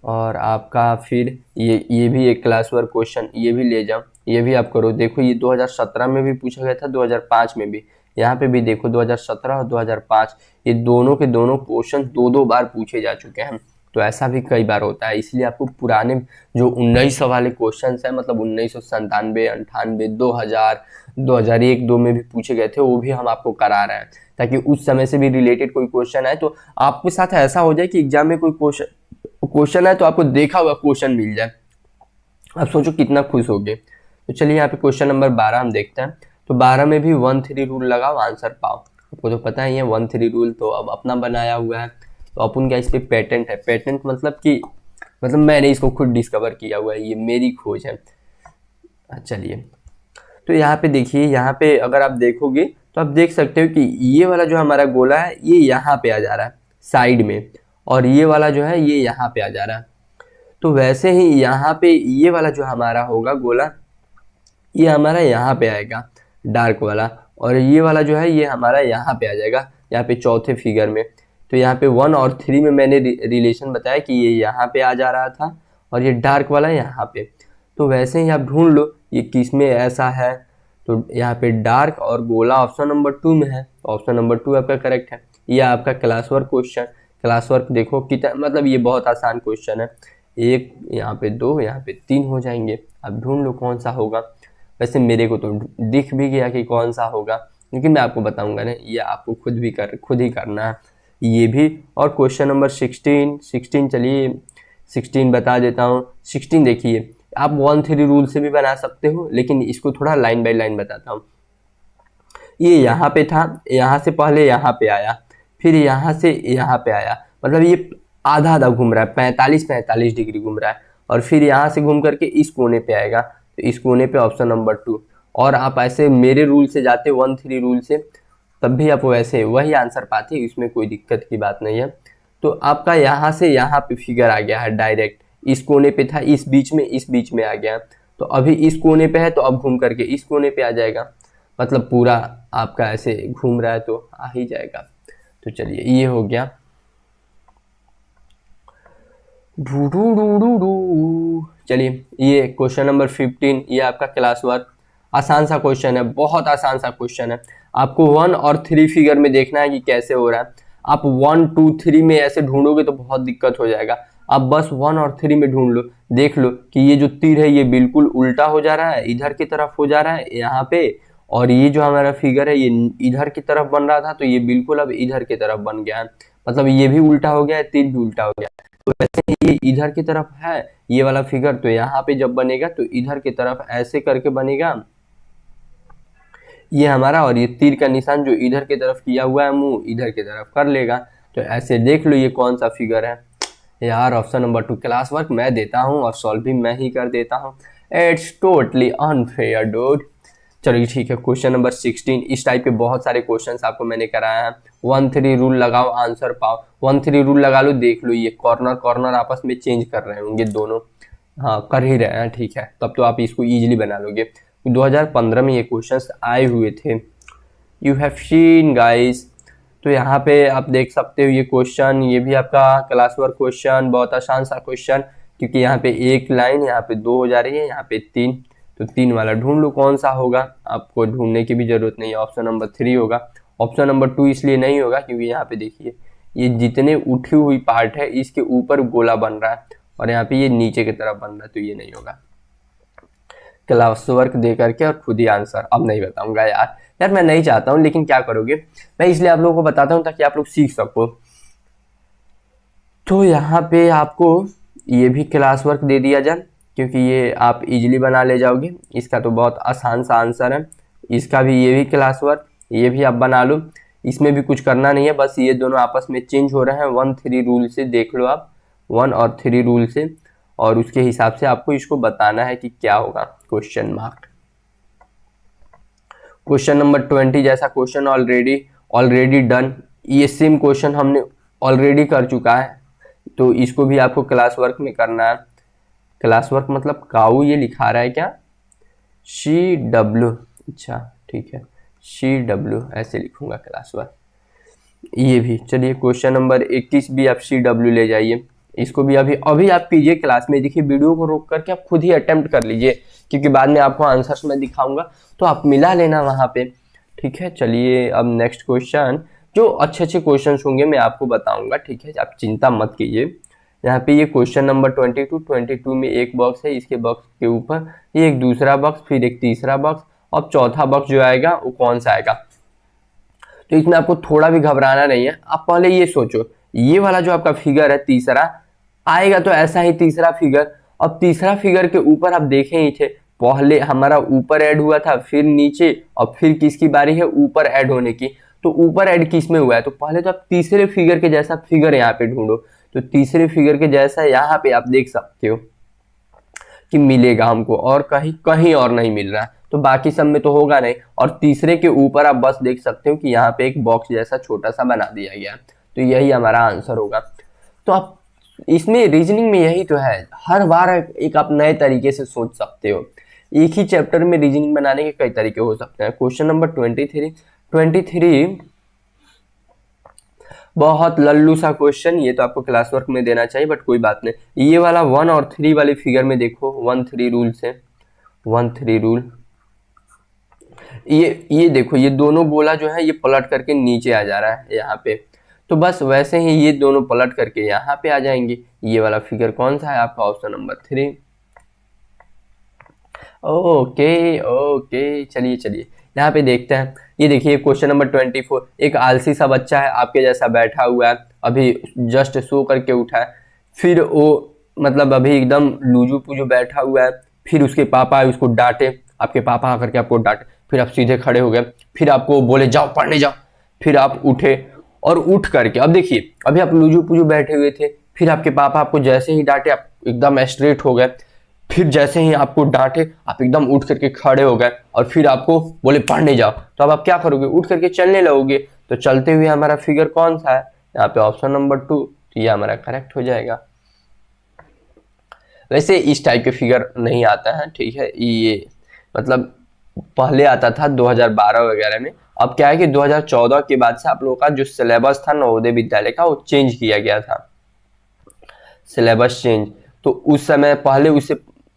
और आपका फिर ये भी एक क्लास वर्क क्वेश्चन, ये भी ले जाओ, ये भी आप करो। देखो ये 2017 में भी पूछा गया था, 2005 में भी, यहाँ पे भी देखो 2017 और 2005, ये दोनों के दोनों क्वेश्चन 2-2 बार पूछे जा चुके हैं। तो ऐसा भी कई बार होता है, इसलिए आपको पुराने जो 1900 वाले क्वेश्चन है, मतलब 1997, 98, 2000, 2001, 2 में भी पूछे गए थे, वो भी हम आपको करा रहे हैं, ताकि उस समय से भी रिलेटेड कोई क्वेश्चन आए तो आपके साथ ऐसा हो जाए कि एग्जाम में कोई क्वेश्चन है तो आपको देखा हुआ क्वेश्चन मिल जाए। आप सोचो कितना खुश हो गए। तो चलिए, यहाँ पे क्वेश्चन नंबर 12 हम देखते हैं। तो 12 में भी 1-3 रूल लगाओ, आंसर पाओ। आपको तो पता ही है 1-3 रूल तो अब अपना बनाया हुआ है, तो अपन क्या इस पे पेटेंट है। पेटेंट मतलब मैंने इसको खुद डिस्कवर किया हुआ है, ये मेरी खोज है। चलिए, तो यहाँ पे देखिए, यहाँ पे अगर आप देखोगे तो आप देख सकते हो कि ये वाला जो हमारा गोला है ये यहाँ पे आ जा रहा है साइड में, और ये वाला जो है ये यहाँ पे आ जा रहा है। तो वैसे ही यहाँ पे ये वाला जो हमारा होगा गोला, ये हमारा यहाँ पे आएगा डार्क वाला, और ये वाला जो है ये हमारा यहाँ पे आ जाएगा, यहाँ पे चौथे फिगर में। तो यहाँ पे 1 और 3 में मैंने रिलेशन बताया कि ये यहाँ पे आ जा रहा था और ये डार्क वाला यहाँ पे। तो वैसे ही आप ढूंढ लो ये किस में ऐसा है। तो यहाँ पे डार्क और गोला ऑप्शन नंबर 2 में है, ऑप्शन नंबर 2 आपका करेक्ट है। ये आपका class work question. Class work देखो कितना, मतलब ये बहुत आसान क्वेश्चन है, 1, यहाँ पे 2, यहाँ पे 3 हो जाएंगे। अब ढूंढ लो कौन सा होगा। वैसे मेरे को तो दिख भी गया कि कौन सा होगा, लेकिन मैं आपको बताऊंगा ना, ये आपको खुद ही करना है ये भी। और क्वेश्चन नंबर 16 चलिए 16 बता देता हूँ। 16 देखिए, आप 1-3 रूल से भी बना सकते हो, लेकिन इसको थोड़ा लाइन बाय लाइन बताता हूँ। ये यहाँ पे था, यहाँ से पहले यहाँ पे आया, फिर यहाँ से यहाँ पे आया, मतलब ये आधा आधा घूम रहा है, 45 डिग्री घूम रहा है, और फिर यहाँ से घूम करके इस कोने पे आएगा, तो इस कोने पे ऑप्शन नंबर 2। और आप ऐसे मेरे रूल से जाते 1-3 रूल से, तब भी आप वैसे वही आंसर पाते, इसमें कोई दिक्कत की बात नहीं है। तो आपका यहाँ से यहाँ पे फिगर आ गया है डायरेक्ट, इस कोने पे था, इस बीच में आ गया, तो अभी इस कोने पे है, तो अब घूम करके इस कोने पे आ जाएगा, मतलब पूरा आपका ऐसे घूम रहा है तो आ ही जाएगा। तो चलिए ये हो गया। चलिए ये क्वेश्चन नंबर 15, ये आपका क्लास वर्क, आसान सा क्वेश्चन है, बहुत आसान सा क्वेश्चन है। आपको 1 और 3 फिगर में देखना है कि कैसे हो रहा है। आप 1, 2, 3 में ऐसे ढूंढोगे तो बहुत दिक्कत हो जाएगा। आप बस 1 और 3 में ढूंढ लो, देख लो कि ये जो तीर है ये बिल्कुल उल्टा हो जा रहा है, इधर की तरफ हो जा रहा है यहाँ पे, और ये जो हमारा फिगर है ये इधर की तरफ बन रहा था, तो ये बिल्कुल अब इधर की तरफ बन गया है, मतलब ये भी उल्टा हो गया है, तीर भी उल्टा हो गया। तो वैसे ये इधर की तरफ है ये वाला फिगर, तो यहाँ पे जब बनेगा तो इधर की तरफ ऐसे करके बनेगा ये हमारा, और ये तीर का निशान जो इधर की तरफ किया हुआ है मुंह इधर की तरफ कर लेगा। तो ऐसे देख लो ये कौन सा फिगर है यार। ऑप्शन नंबर 2 क्लास वर्क मैं देता हूँ और सॉल्व भी मैं ही कर देता हूँ। It's totally unfair dude. चलिए ठीक है, क्वेश्चन नंबर 16, इस टाइप के बहुत सारे क्वेश्चंस आपको मैंने कराया है। 1-3 रूल लगाओ, आंसर पाओ। 1-3 रूल लगा लो, देख लो ये कॉर्नर आपस में चेंज कर रहे होंगे दोनों, हाँ कर ही रहे हैं, ठीक है, तब तो आप इसको इजीली बना लोगे। 2015 में ये क्वेश्चंस आए हुए थे, यू हैव सीन गाइस। तो यहाँ पे आप देख सकते हो ये क्वेश्चन, ये भी आपका क्लास वर्क क्वेश्चन, बहुत आसान सा क्वेश्चन, क्योंकि यहाँ पे एक लाइन, यहाँ पे 2 हो जा रही है, यहाँ पे 3, तो 3 वाला ढूंढ लो कौन सा होगा। आपको ढूंढने की भी जरूरत नहीं है, ऑप्शन नंबर 3 होगा। ऑप्शन नंबर 2 इसलिए नहीं होगा क्योंकि यहाँ पे देखिए ये जितने उठी हुई पार्ट है इसके ऊपर गोला बन रहा है, और यहाँ पे ये नीचे की तरफ बन रहा है, तो ये नहीं होगा। क्लास वर्क दे करके और खुद ही आंसर अब नहीं बताऊंगा यार मैं नहीं चाहता हूँ, लेकिन क्या करोगे, मैं इसलिए आप लोगों को बताता हूँ ताकि आप लोग सीख सको। तो यहाँ पे आपको ये भी क्लास वर्क दे दिया जाए, क्योंकि ये आप इजीली बना ले जाओगे। इसका तो बहुत आसान सा आंसर है, इसका भी ये भी क्लास वर्क, ये भी आप बना लो, इसमें भी कुछ करना नहीं है, बस ये दोनों आपस में चेंज हो रहे हैं 1-3 रूल से, देख लो आप 1 और 3 रूल से, और उसके हिसाब से आपको इसको बताना है कि क्या होगा। Question mark. क्वेश्चन नंबर 20 जैसा क्वेश्चन ऑलरेडी डन, ये सेम क्वेश्चन हमने ऑलरेडी कर चुका है, तो इसको भी आपको क्लास वर्क में करना है। क्लास वर्क मतलब काऊ ये लिखा रहा है क्या, CW, अच्छा ठीक है CW ऐसे लिखूंगा क्लास वर्क। ये भी चलिए क्वेश्चन नंबर 21 भी आप CW ले जाइए, इसको भी अभी आप कीजिए क्लास में, देखिए वीडियो को रोक करके आप खुद ही अटेम्प्ट कर लीजिए, क्योंकि बाद में आपको आंसर्स मैं दिखाऊंगा तो आप मिला लेना वहां पे, ठीक है। चलिए अब नेक्स्ट क्वेश्चन, जो अच्छे क्वेश्चन होंगे मैं आपको बताऊंगा, ठीक है, आप चिंता मत कीजिए। यहाँ पे ये क्वेश्चन नंबर 22 में एक बॉक्स है, इसके बॉक्स के ऊपर ये एक दूसरा बॉक्स, फिर एक तीसरा बॉक्स, और चौथा बॉक्स जो आएगा वो कौन सा आएगा। तो इसमें आपको थोड़ा भी घबराना नहीं है, आप पहले ये सोचो, ये वाला जो आपका फिगर है तीसरा आएगा तो ऐसा ही तीसरा फिगर, अब तीसरा फिगर के ऊपर आप देखें ही थे, पहले हमारा ऊपर ऐड हुआ था, फिर नीचे, और फिर किसकी बारी है ऊपर ऐड होने की, तो ऊपर ऐड किस में हुआ है, तो पहले तो आप तीसरे फिगर के जैसा फिगर यहाँ पे ढूंढो, तो तीसरे फिगर के जैसा यहाँ पे आप देख सकते हो कि मिलेगा हमको, और कहीं और नहीं मिल रहा है, तो बाकी सब में तो होगा नहीं, और तीसरे के ऊपर आप बस देख सकते हो कि यहाँ पे एक बॉक्स जैसा छोटा सा बना दिया गया, तो यही हमारा आंसर होगा। तो आप इसमें रीजनिंग में यही तो है, हर बार एक आप नए तरीके से सोच सकते हो, एक ही चैप्टर में रीजनिंग बनाने के कई तरीके हो सकते हैं। क्वेश्चन नंबर 23 बहुत लल्लू सा क्वेश्चन, ये तो आपको क्लास वर्क में देना चाहिए, बट कोई बात नहीं। ये वाला 1 और 3 वाले फिगर में देखो 1-3 रूल से, 1-3 रूल, ये देखो ये दोनों गोला जो है ये पलट करके नीचे आ जा रहा है यहाँ पे, तो बस वैसे ही ये दोनों पलट करके यहाँ पे आ जाएंगे। ये वाला फिगर कौन सा है आपका? Option number 3। ओके ओके, चलिए चलिए यहाँ पे देखते हैं। ये देखिए क्वेश्चन नंबर 24। एक आलसी सा बच्चा है आपके जैसा बैठा हुआ है, अभी जस्ट सो करके उठा है, फिर वो मतलब अभी एकदम लूजू पुजू बैठा हुआ है, फिर उसके पापा उसको डांटे, आपके पापा आकर के आपको डांटे, फिर आप सीधे खड़े हो गए, फिर आपको बोले जाओ पढ़ने जाओ, फिर आप उठे और उठ करके अब देखिए अभी आप लूजू पुजू बैठे हुए थे, फिर आपके पापा आपको जैसे ही डांटे आप एकदम स्ट्रेट हो गए, फिर जैसे ही आपको डांटे आप एकदम उठ करके खड़े हो गए और फिर आपको बोले पढ़ने जाओ, तो अब आप क्या करोगे? उठ करके चलने लगोगे। तो चलते हुए हमारा फिगर कौन सा है? यहाँ पे ऑप्शन नंबर 2, तो ये हमारा करेक्ट हो जाएगा। वैसे इस टाइप के फिगर नहीं आता है, ठीक है, ये मतलब पहले आता था 2012 वगैरह में। अब क्या है कि 2014 के बाद से आप लोगों का जो सिलेबस था नवोदय विद्यालय का वो चेंज किया गया था, सिलेबस चेंज। तो उस समय पहले उसे,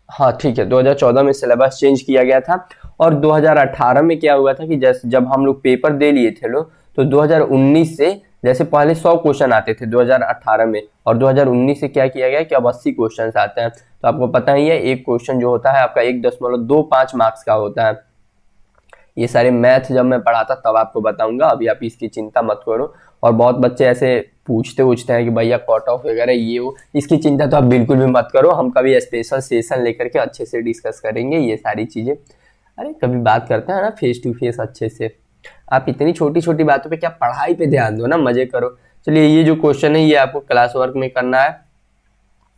हाँ ठीक है, 2014 में सिलेबस चेंज किया गया था। और 2018 में क्या हुआ था कि जैसे जब हम लोग पेपर दे लिए थे लोग, तो 2019 से जैसे पहले 100 क्वेश्चन आते थे 2018 में, और 2019 से क्या किया गया कि अब 80 क्वेश्चन आते हैं। तो आपको पता ही है एक क्वेश्चन जो होता है आपका 1.25 मार्क्स का होता है। ये सारे मैथ जब मैं पढ़ाता तब आपको बताऊंगा, अभी आप इसकी चिंता मत करो। और बहुत बच्चे ऐसे पूछते हैं कि भैया कट ऑफ वगैरह ये वो, इसकी चिंता तो आप बिल्कुल भी मत करो, हम कभी स्पेशल सेशन लेकर के अच्छे से डिस्कस करेंगे ये सारी चीजें। अरे कभी बात करते हैं ना फेस टू फेस अच्छे से, आप इतनी छोटी छोटी बातों पे क्या पढ़ाई पे ध्यान दो ना, मजे करो। चलिए ये जो क्वेश्चन है ये आपको क्लास वर्क में करना है,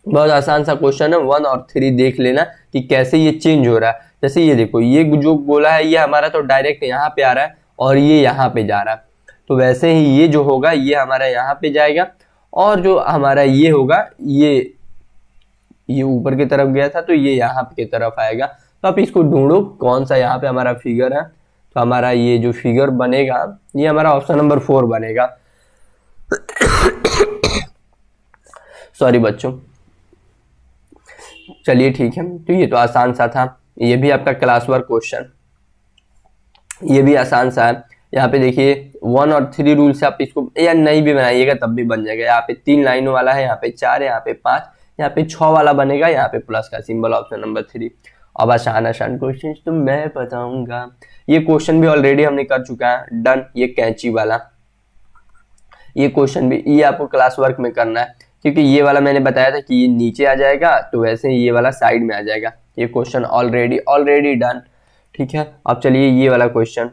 बहुत आसान सा क्वेश्चन है। 1 और 3 देख लेना कि कैसे ये चेंज हो रहा है। जैसे ये देखो, ये जो गोला है ये हमारा तो डायरेक्ट यहाँ पे आ रहा है और ये यहाँ पे जा रहा है, तो वैसे ही ये जो होगा ये हमारा यहाँ पे जाएगा, और जो हमारा ये होगा ये ऊपर की तरफ गया था तो ये यहाँ की तरफ आएगा। तो आप इसको ढूंढो कौन सा यहाँ पे हमारा फिगर है। तो हमारा ये जो फिगर बनेगा ये हमारा ऑप्शन नंबर 4 बनेगा। सॉरी बच्चों, चलिए ठीक है, तो ये तो आसान सा था। ये भी आपका क्लास वर्क क्वेश्चन, ये भी आसान सा है। यहाँ पे देखिए 1 और 3 रूल से आप इसको या नहीं भी बनाइएगा तब भी बन जाएगा। यहाँ पे 3 लाइनों वाला है, यहाँ पे 4 है, यहाँ पे 5, यहाँ पे 6 वाला बनेगा, यहाँ पे प्लस का सिंबल, ऑप्शन नंबर 3। अब आसान आसान क्वेश्चन तो मैं बताऊंगा। ये क्वेश्चन भी ऑलरेडी हमने कर चुका है, डन। ये कैंची वाला ये क्वेश्चन भी ये आपको क्लास वर्क में करना है, क्योंकि ये वाला मैंने बताया था कि ये नीचे आ जाएगा, तो वैसे ही ये वाला साइड में आ जाएगा। ये क्वेश्चन ऑलरेडी डन, ठीक है। अब चलिए ये वाला क्वेश्चन,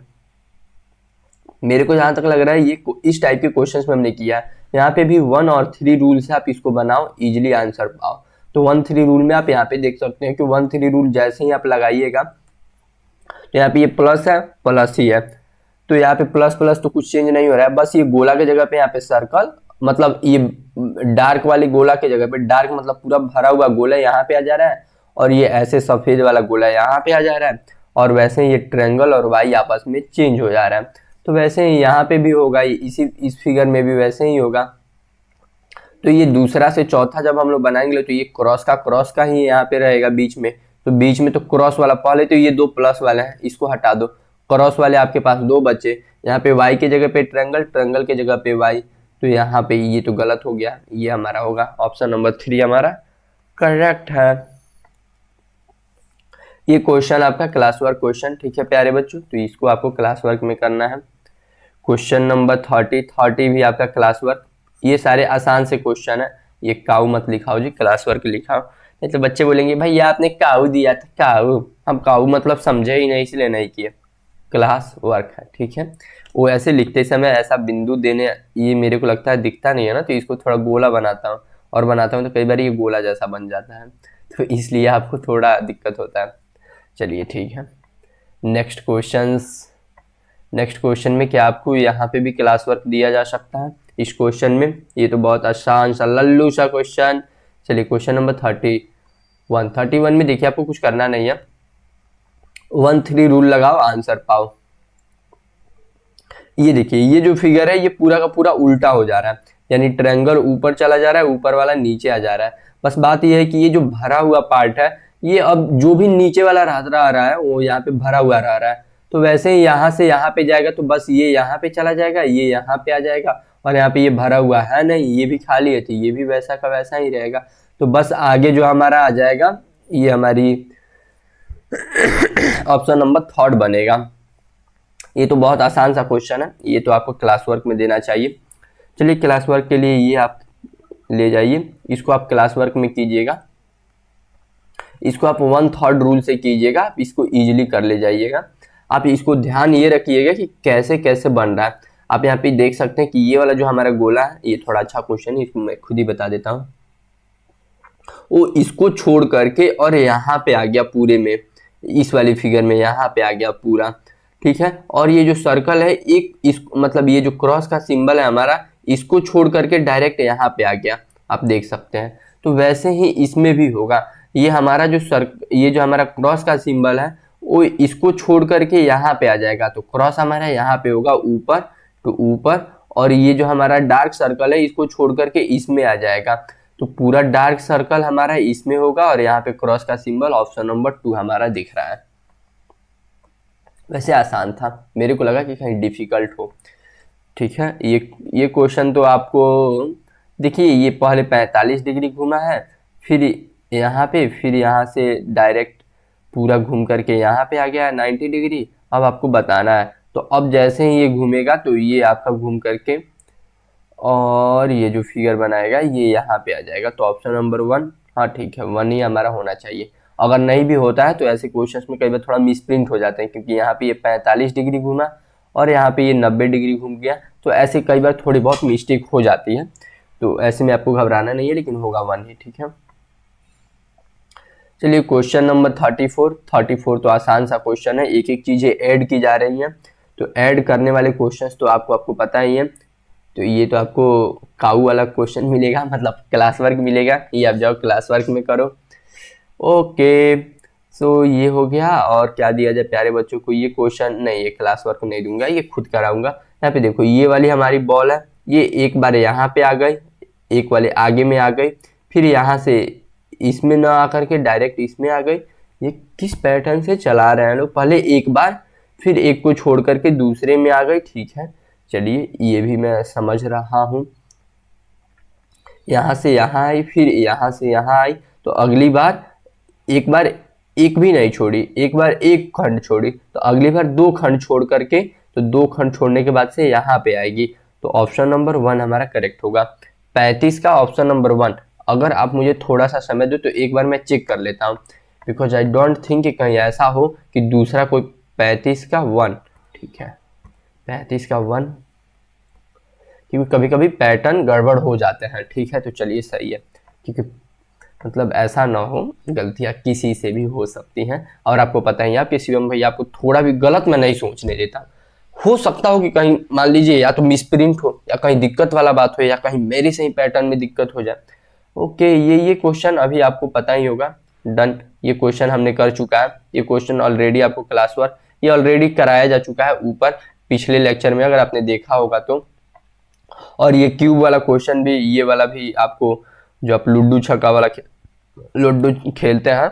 मेरे को जहां तक लग रहा है ये इस टाइप के क्वेश्चंस में हमने किया है। यहाँ पे भी 1 और 3 रूल से आप इसको बनाओ, इजिली आंसर पाओ। तो 1-3 रूल में आप यहाँ पे देख सकते हैं कि 1-3 रूल जैसे ही आप लगाइएगा तो यहाँ पे ये प्लस है, प्लस ही है, तो यहाँ पे प्लस प्लस तो कुछ चेंज नहीं हो रहा है, बस ये गोला के जगह पे यहाँ पे सर्कल, मतलब ये डार्क वाली गोला के जगह पे, डार्क मतलब पूरा भरा हुआ गोला यहाँ पे आ जा रहा है, और ये ऐसे सफेद वाला गोला यहाँ पे आ जा रहा है, और वैसे ये ट्रायंगल और वाई आपस में चेंज हो जा रहा है। तो वैसे ही यहाँ पे भी होगा, इस फिगर में भी वैसे ही होगा। तो ये दूसरा से चौथा जब हम लोग बनाएंगे तो ये क्रॉस का ही यहाँ पे रहेगा बीच में, तो बीच में तो क्रॉस वाला पहले, तो ये 2 प्लस वाले हैं, इसको हटा दो, क्रॉस वाले आपके पास 2 बचे। यहाँ पे वाई के जगह पे ट्रायंगल, ट्रायंगल के जगह पे वाई, तो यहाँ पे ये तो गलत हो गया, ये हमारा होगा ऑप्शन नंबर 3 हमारा करेक्ट है। ये क्वेश्चन आपका क्लास वर्क क्वेश्चन, ठीक है प्यारे बच्चों, तो इसको आपको क्लास वर्क में करना है। क्वेश्चन नंबर 30 भी आपका क्लास वर्क। ये सारे आसान से क्वेश्चन है, ये काऊ मत लिखाओ जी, क्लास वर्क लिखाओ, नहीं तो बच्चे बोलेंगे भैया आपने काऊ दिया था, काऊ, हम काऊ मतलब समझे ही नहीं इसलिए नहीं किए, क्लास वर्क है, ठीक है। वो ऐसे लिखते समय ऐसा बिंदु देने, ये मेरे को लगता है दिखता नहीं है ना, तो इसको थोड़ा गोला बनाता हूँ, और बनाता हूँ तो कई बार ये गोला जैसा बन जाता है, तो इसलिए आपको थोड़ा दिक्कत होता है। चलिए ठीक है, नेक्स्ट क्वेश्चन में क्या आपको यहाँ पे भी क्लास वर्क दिया जा सकता है इस क्वेश्चन में? ये तो बहुत आसान सा लल्लू सा क्वेश्चन। चलिए क्वेश्चन नंबर 31 में देखिए आपको कुछ करना नहीं है, 1-3 रूल लगाओ, आंसर पाओ। ये देखिए ये जो फिगर है ये पूरा का पूरा उल्टा हो जा रहा है, यानी ट्रायंगल ऊपर चला जा रहा है, ऊपर वाला नीचे आ जा रहा है। बस बात यह है कि ये जो भरा हुआ पार्ट है ये अब जो भी नीचे वाला रहा है वो यहाँ पे भरा हुआ रहा है, तो वैसे ही यहाँ से यहाँ पे जाएगा, तो बस ये यहाँ पे चला जाएगा, ये यहाँ पे आ जाएगा, और यहाँ पे ये भरा हुआ है नहीं, ये भी खाली है, तो ये भी वैसा का वैसा ही रहेगा। तो बस आगे जो हमारा आ जाएगा ये हमारी ऑप्शन नंबर थर्ड बनेगा। ये तो बहुत आसान सा क्वेश्चन है, ये तो आपको क्लास वर्क में देना चाहिए। चलिए क्लास वर्क के लिए ये आप ले जाइए, इसको आप क्लास वर्क में कीजिएगा, इसको आप 1/3 रूल से कीजिएगा, आप इसको इजीली कर ले जाइएगा। आप इसको ध्यान ये रखिएगा कि कैसे कैसे बन रहा है। आप यहाँ पे देख सकते हैं कि ये वाला जो हमारा गोला है ये थोड़ा अच्छा क्वेश्चन है, इसको मैं खुद ही बता देता हूँ। वो इसको छोड़ करके और यहाँ पे आ गया पूरे में, इस वाली फिगर में यहाँ पे आ गया पूरा, ठीक है। और ये जो सर्कल है एक इस मतलब ये जो क्रॉस का सिंबल है हमारा, इसको छोड़ करके डायरेक्ट यहाँ पे आ गया, आप देख सकते हैं। तो वैसे ही इसमें भी होगा, ये हमारा जो ये जो हमारा क्रॉस का सिंबल है वो इसको छोड़ करके यहाँ पे आ जाएगा, तो क्रॉस हमारा यहाँ पे होगा ऊपर, तो ऊपर। और ये जो हमारा डार्क सर्कल है इसको छोड़ करके इसमें आ जाएगा, तो पूरा डार्क सर्कल हमारा इसमें होगा और यहाँ पे क्रॉस का सिंबल ऑप्शन नंबर 2 हमारा दिख रहा है। वैसे आसान था, मेरे को लगा कि कहीं डिफिकल्ट हो, ठीक है। ये क्वेश्चन तो आपको देखिए, ये पहले 45 डिग्री घूमा है, फिर यहाँ पे, फिर यहाँ से डायरेक्ट पूरा घूम करके यहाँ पे आ गया है 90 डिग्री। अब आपको बताना है, तो अब जैसे ही ये घूमेगा तो ये आपका घूम करके और ये जो फिगर बनाएगा ये यहाँ पे आ जाएगा। तो ऑप्शन नंबर 1, हाँ ठीक है, 1 ही हमारा होना चाहिए। अगर नहीं भी होता है तो ऐसे क्वेश्चंस में कई बार थोड़ा मिसप्रिंट हो जाते हैं, क्योंकि यहाँ पे ये 45 डिग्री घूमा और यहाँ पे ये 90 डिग्री घूम गया, तो ऐसे कई बार थोड़ी बहुत मिस्टेक हो जाती है। तो ऐसे में आपको घबराना नहीं है, लेकिन होगा 1 ही, ठीक है। चलिए क्वेश्चन नंबर 34 तो आसान सा क्वेश्चन है, एक एक चीजें ऐड की जा रही हैं। तो ऐड करने वाले क्वेश्चंस तो आपको पता ही है। तो ये तो आपको काऊ वाला क्वेश्चन मिलेगा, मतलब क्लास वर्क मिलेगा, ये आप जाओ क्लास वर्क में करो। ओके, सो ये हो गया। और क्या दिया जाए प्यारे बच्चों को, ये क्वेश्चन नहीं, ये क्लास वर्क नहीं दूंगा, ये खुद कराऊंगा। यहाँ पे देखो ये वाली हमारी बॉल है, ये एक बार यहाँ पे आ गई, एक वाले आगे में आ गई, फिर यहाँ से इसमें ना आकर के डायरेक्ट इसमें आ गई। ये किस पैटर्न से चला रहे हैं लोग, पहले एक बार फिर एक को छोड़ करके दूसरे में आ गई, ठीक है। चलिए ये भी मैं समझ रहा हूँ। यहाँ से यहाँ आई, फिर यहाँ से यहाँ आई, तो अगली बार एक भी नहीं छोड़ी, एक बार एक खंड छोड़ी, तो अगली बार 2 खंड छोड़ करके, तो 2 खंड छोड़ने के बाद से यहाँ पे आएगी। तो ऑप्शन नंबर 1 हमारा करेक्ट होगा। 35 का ऑप्शन नंबर 1। अगर आप मुझे थोड़ा सा समय दो तो एक बार मैं चेक कर लेता हूँ, बिकॉज आई डोंट थिंक कि कहीं ऐसा हो कि दूसरा कोई 35 का 1, ठीक है, 35 का 1, क्योंकि कभी कभी पैटर्न गड़बड़ हो जाते हैं, ठीक है। तो चलिए सही है, क्योंकि मतलब ऐसा ना हो, गलतियां किसी से भी हो सकती हैं। और आपको पता ही है आपके शिवम भैया आपको थोड़ा भी गलत मैं नहीं सोचने देता। हो सकता हो कि कहीं मान लीजिए या तो मिसप्रिंट हो, या कहीं दिक्कत वाला बात हो, या कहीं मेरे से ही पैटर्न में दिक्कत हो जाए। ओके, ये क्वेश्चन अभी आपको पता ही होगा। डन, ये क्वेश्चन हमने कर चुका है, ये क्वेश्चन ऑलरेडी आपको क्लास वर्क ये ऑलरेडी कराया जा चुका है ऊपर पिछले लेक्चर में, अगर आपने देखा होगा तो। और ये क्यूब वाला क्वेश्चन भी, ये वाला भी आपको, जो आप लूडो छक्का वाला लूडो खेलते हैं,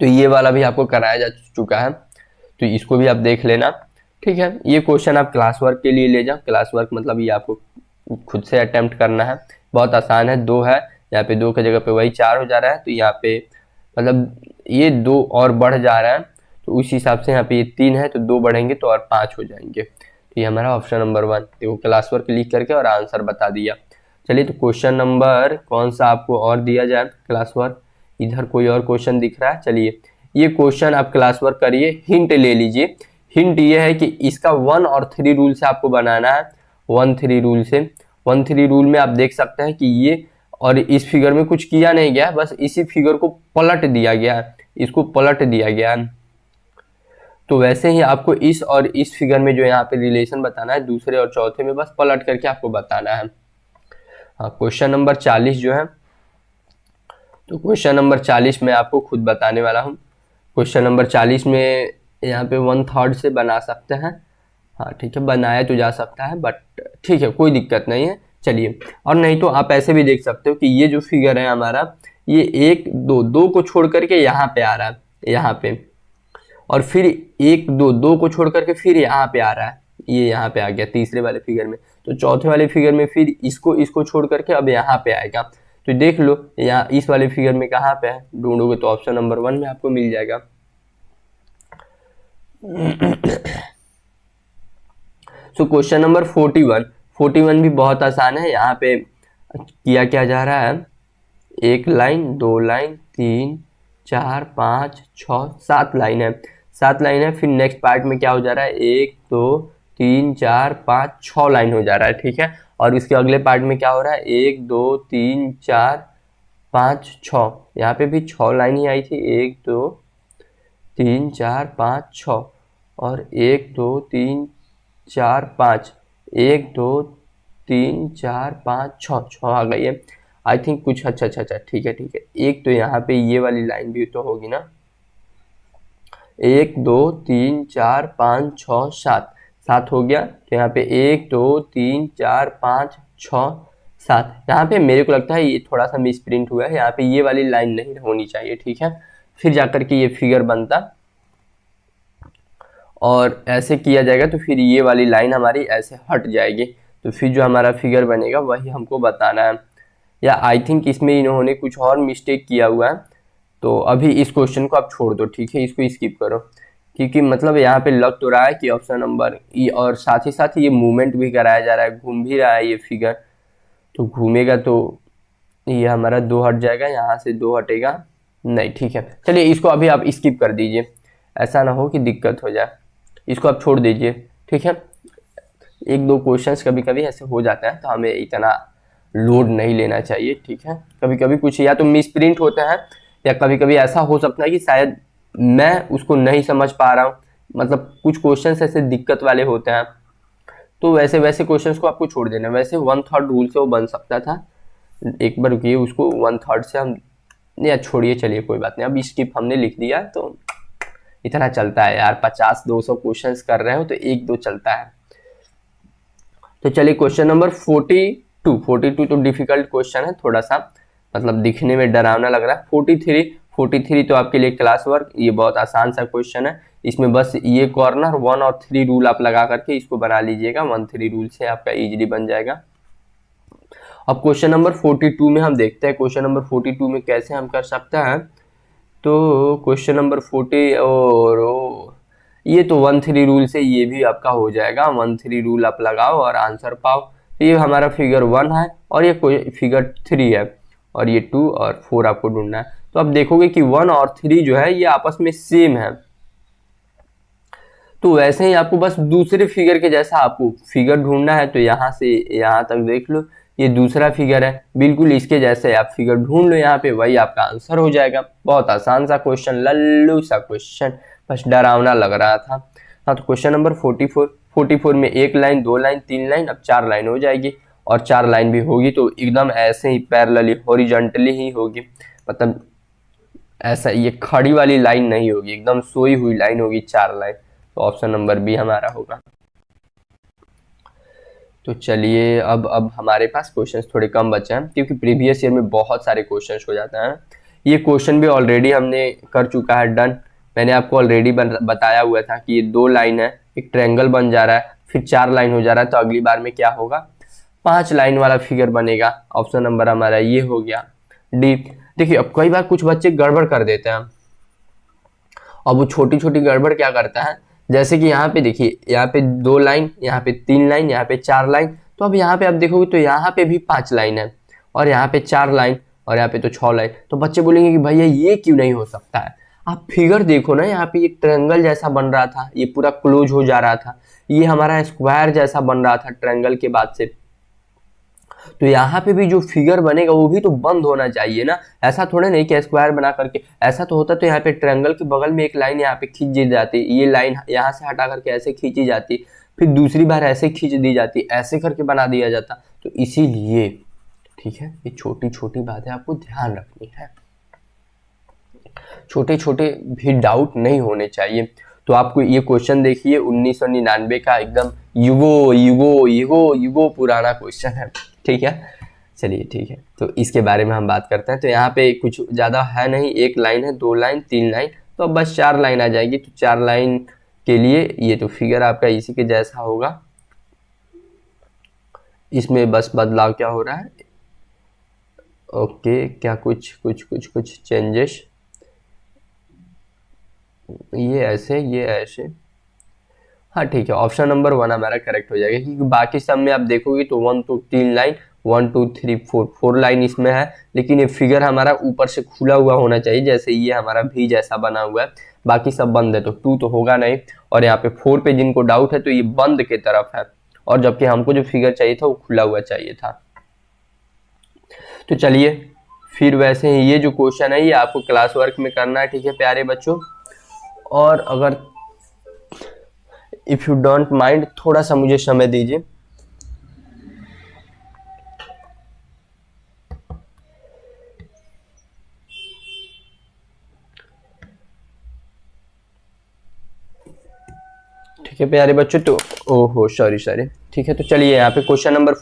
तो ये वाला भी आपको कराया जा चुका है, तो इसको भी आप देख लेना, ठीक है। ये क्वेश्चन आप क्लास वर्क के लिए ले जाओ। क्लास वर्क मतलब ये आपको खुद से अटेम्प्ट करना है, बहुत आसान है। 2 है यहाँ पे, 2 की जगह पे वही 4 हो जा रहा है, तो यहाँ पे मतलब ये 2 और बढ़ जा रहा है, तो उस हिसाब से यहाँ पे ये 3 है, तो 2 बढ़ेंगे तो और 5 हो जाएंगे। तो ये हमारा ऑप्शन नंबर 1, देखो क्लास वर्क लिख करके और आंसर बता दिया। चलिए तो क्वेश्चन नंबर कौन सा आपको और दिया जाए क्लास वर्क, इधर कोई और क्वेश्चन दिख रहा है। चलिए ये क्वेश्चन आप क्लास वर्क करिए, हिंट ले लीजिए। हिंट ये है कि इसका 1 और 3 रूल से आपको बनाना है, 1-3 रूल से। 1-3 रूल में आप देख सकते हैं कि ये और इस फिगर में कुछ किया नहीं गया, बस इसी फिगर को पलट दिया गया है, इसको पलट दिया गया है। तो वैसे ही आपको इस और इस फिगर में जो यहाँ पे रिलेशन बताना है, दूसरे और चौथे में बस पलट करके आपको बताना है। हाँ, क्वेश्चन नंबर 40 जो है, तो क्वेश्चन नंबर 40 में आपको खुद बताने वाला हूँ। क्वेश्चन नंबर 40 में यहाँ पे 1/3 से बना सकते हैं, हाँ ठीक है, बनाया तो जा सकता है, बट ठीक है, कोई दिक्कत नहीं है। चलिए, और नहीं तो आप ऐसे भी देख सकते हो कि ये जो फिगर है हमारा, ये 1 2 को छोड़ करके यहाँ पे आ रहा है, यहाँ पे, और फिर 1 2 को छोड़ करके फिर यहाँ पे आ रहा है, ये यहाँ पे आ गया तीसरे वाले फिगर में। तो चौथे वाले फिगर में फिर इसको छोड़ करके अब यहाँ पे आएगा। तो देख लो यहाँ इस वाले फिगर में कहाँ पे है, ढूंढोगे तो ऑप्शन नंबर 1 में आपको मिल जाएगा। सो क्वेश्चन नंबर 41 भी बहुत आसान है। यहाँ पे किया क्या जा रहा है, 1 लाइन 2 लाइन 3 4 5 6 7 लाइन है, 7 लाइन है। फिर नेक्स्ट पार्ट में क्या हो जा रहा है, 1 2 3 4 5 6 लाइन हो जा रहा है, ठीक है। और इसके अगले पार्ट में क्या हो रहा है, 1 2 3 4 5 6, यहाँ पे भी 6 लाइन ही आई थी, 1 2 3 4 5 6 और 1 2 3 4 5, 1 2 3 4 5 6 आ गई है आई थिंक कुछ। अच्छा ठीक है। एक तो यहाँ पे ये वाली लाइन भी तो होगी ना, 1 2 3 4 5 6 7 हो गया। तो यहाँ पे 1 2 3 4 5 6 7, यहाँ पे मेरे को लगता है ये थोड़ा सा मिसप्रिंट हुआ है, यहाँ पे ये वाली लाइन नहीं होनी चाहिए, ठीक है। फिर जाकर के ये फिगर बनता और ऐसे किया जाएगा तो फिर ये वाली लाइन हमारी ऐसे हट जाएगी, तो फिर जो हमारा फिगर बनेगा वही हमको बताना है। या आई थिंक इसमें इन्होंने कुछ और मिस्टेक किया हुआ है, तो अभी इस क्वेश्चन को आप छोड़ दो, ठीक है, इसको स्किप करो, क्योंकि मतलब यहाँ पे लग तो रहा है कि ऑप्शन नंबर ई, और साथ ही साथ ये मूवमेंट भी कराया जा रहा है, घूम भी रहा है ये फिगर, तो घूमेगा तो ये हमारा 2 हट जाएगा, यहाँ से 2 हटेगा नहीं, ठीक है। चलिए इसको अभी आप स्किप कर दीजिए, ऐसा ना हो कि दिक्कत हो जाए, इसको आप छोड़ दीजिए, ठीक है। 1-2 क्वेश्चंस कभी कभी ऐसे हो जाते हैं, तो हमें इतना लोड नहीं लेना चाहिए, ठीक है। कभी कभी कुछ या तो मिस प्रिंट होता है, या कभी कभी ऐसा हो सकता है कि शायद मैं उसको नहीं समझ पा रहा हूँ, मतलब कुछ क्वेश्चंस ऐसे दिक्कत वाले होते हैं, तो वैसे क्वेश्चंस को आपको छोड़ देना। वैसे 1/3 रूल से वो बन सकता था, एक बार रुकिए, उसको 1/3 से हम, या छोड़िए, चलिए कोई बात नहीं, अब स्किप हमने लिख दिया तो इतना चलता है यार, 50-200 क्वेश्चंस कर रहे हो तो 1-2 चलता है। तो चलिए क्वेश्चन नंबर 42 तो डिफिकल्ट क्वेश्चन है थोड़ा सा, मतलब दिखने में डरावना लग रहा है। 43 तो आपके लिए क्लास वर्क, ये बहुत आसान सा क्वेश्चन है, इसमें बस ये कॉर्नर 1 और 3 रूल आप लगा करके इसको बना लीजिएगा, 1-3 रूल से आपका इजीली बन जाएगा। अब क्वेश्चन नंबर 42 में हम देखते हैं, क्वेश्चन नंबर 42 में कैसे हम कर सकते हैं। तो क्वेश्चन नंबर 40 और ये तो 1-3 रूल से ये भी आपका हो जाएगा, 1-3 रूल आप लगाओ और आंसर पाओ। ये हमारा फिगर 1 है और ये फिगर 3 है, और ये 2 और 4 आपको ढूंढना है। तो आप देखोगे कि 1 और 3 जो है ये आपस में सेम है, तो वैसे ही आपको बस दूसरे फिगर के जैसा आपको फिगर ढूंढना है। तो यहाँ से यहाँ तक देख लो, ये दूसरा फिगर है, बिल्कुल इसके जैसे आप फिगर ढूंढ लो यहाँ पे, वही आपका आंसर हो जाएगा। बहुत आसान सा क्वेश्चन, लल्लू सा क्वेश्चन, बस डरावना लग रहा था। हाँ, तो क्वेश्चन नंबर 44 में 1 लाइन 2 लाइन 3 लाइन, अब 4 लाइन हो जाएगी, और 4 लाइन भी होगी तो एकदम ऐसे ही पैरेलली हॉरिजॉन्टली ही होगी, मतलब ऐसा ये खड़ी वाली लाइन नहीं होगी, एकदम सोई हुई लाइन होगी, 4 लाइन। तो ऑप्शन नंबर बी हमारा होगा। तो चलिए अब हमारे पास क्वेश्चंस थोड़े कम बचे हैं, क्योंकि प्रीवियस ईयर में बहुत सारे क्वेश्चंस हो जाते हैं। ये क्वेश्चन भी ऑलरेडी हमने कर चुका है डन, मैंने आपको ऑलरेडी बताया हुआ था कि ये 2 लाइन है, एक ट्रायंगल बन जा रहा है, फिर 4 लाइन हो जा रहा है, तो अगली बार में क्या होगा, 5 लाइन वाला फिगर बनेगा। ऑप्शन नंबर हमारा ये हो गया डी। देखिए अब कई बार कुछ बच्चे गड़बड़ कर देते हैं, अब वो छोटी छोटी गड़बड़ क्या करता है, जैसे कि यहाँ पे देखिए, यहाँ पे 2 लाइन, यहाँ पे 3 लाइन, यहाँ पे 4 लाइन, तो अब यहाँ पे आप देखोगे तो यहाँ पे भी 5 लाइन है, और यहाँ पे 4 लाइन, और यहाँ पे तो 6 लाइन। तो बच्चे बोलेंगे कि भैया ये क्यों नहीं हो सकता है। आप फिगर देखो ना, यहाँ पे एक ट्रायंगल जैसा बन रहा था, ये पूरा क्लोज हो जा रहा था, ये हमारा स्क्वायर जैसा बन रहा था ट्रायंगल के बाद से, तो यहाँ पे भी जो फिगर बनेगा वो भी तो बंद होना चाहिए ना। ऐसा थोड़ा नहीं कि स्क्वायर बना करके, ऐसा तो होता तो यहाँ पे ट्रायंगल के बगल में एक लाइन यहाँ पे खींच दी जाती, ये लाइन यहाँ से हटा करके ऐसे खींची जाती, फिर दूसरी बार ऐसे खींच दी जाती, ऐसे करके बना दिया जाता। तो इसीलिए ठीक है, ये छोटी छोटी बातें आपको ध्यान रखनी है, छोटे छोटे भी डाउट नहीं होने चाहिए। तो आपको ये क्वेश्चन देखिए 1999 का, एकदम युगो पुराना क्वेश्चन है, ठीक है। चलिए ठीक है, तो इसके बारे में हम बात करते हैं। तो यहाँ पे कुछ ज़्यादा है नहीं, 1 लाइन है, 2 लाइन 3 लाइन, तो अब बस 4 लाइन आ जाएगी। तो 4 लाइन के लिए ये तो फिगर आपका इसी के जैसा होगा, इसमें बस बदलाव क्या हो रहा है, ओके, क्या कुछ चेंजेस, ये ऐसे, हाँ ठीक है, ऑप्शन नंबर 1 हमारा करेक्ट हो जाएगा, क्योंकि बाकी सब में आप देखोगे तो 1 to 3 लाइन, 1 2 3 4 लाइन इसमें है, लेकिन ये फिगर हमारा ऊपर से खुला हुआ होना चाहिए, जैसे ये हमारा भी जैसा बना हुआ है, बाकी सब बंद है तो 2 तो होगा नहीं, और यहाँ पे 4 पे जिनको डाउट है तो ये बंद के तरफ है, और जबकि हमको जो फिगर चाहिए था वो खुला हुआ चाहिए था। तो चलिए फिर वैसे ही ये जो क्वेश्चन है ये आपको क्लास वर्क में करना है, ठीक है प्यारे बच्चों। और अगर इफ यू डोंट माइंड थोड़ा सा मुझे समय दीजिए। ठीक है प्यारे बच्चों, तो ओहो सॉरी, ठीक है, तो चलिए यहाँ पे क्वेश्चन नंबर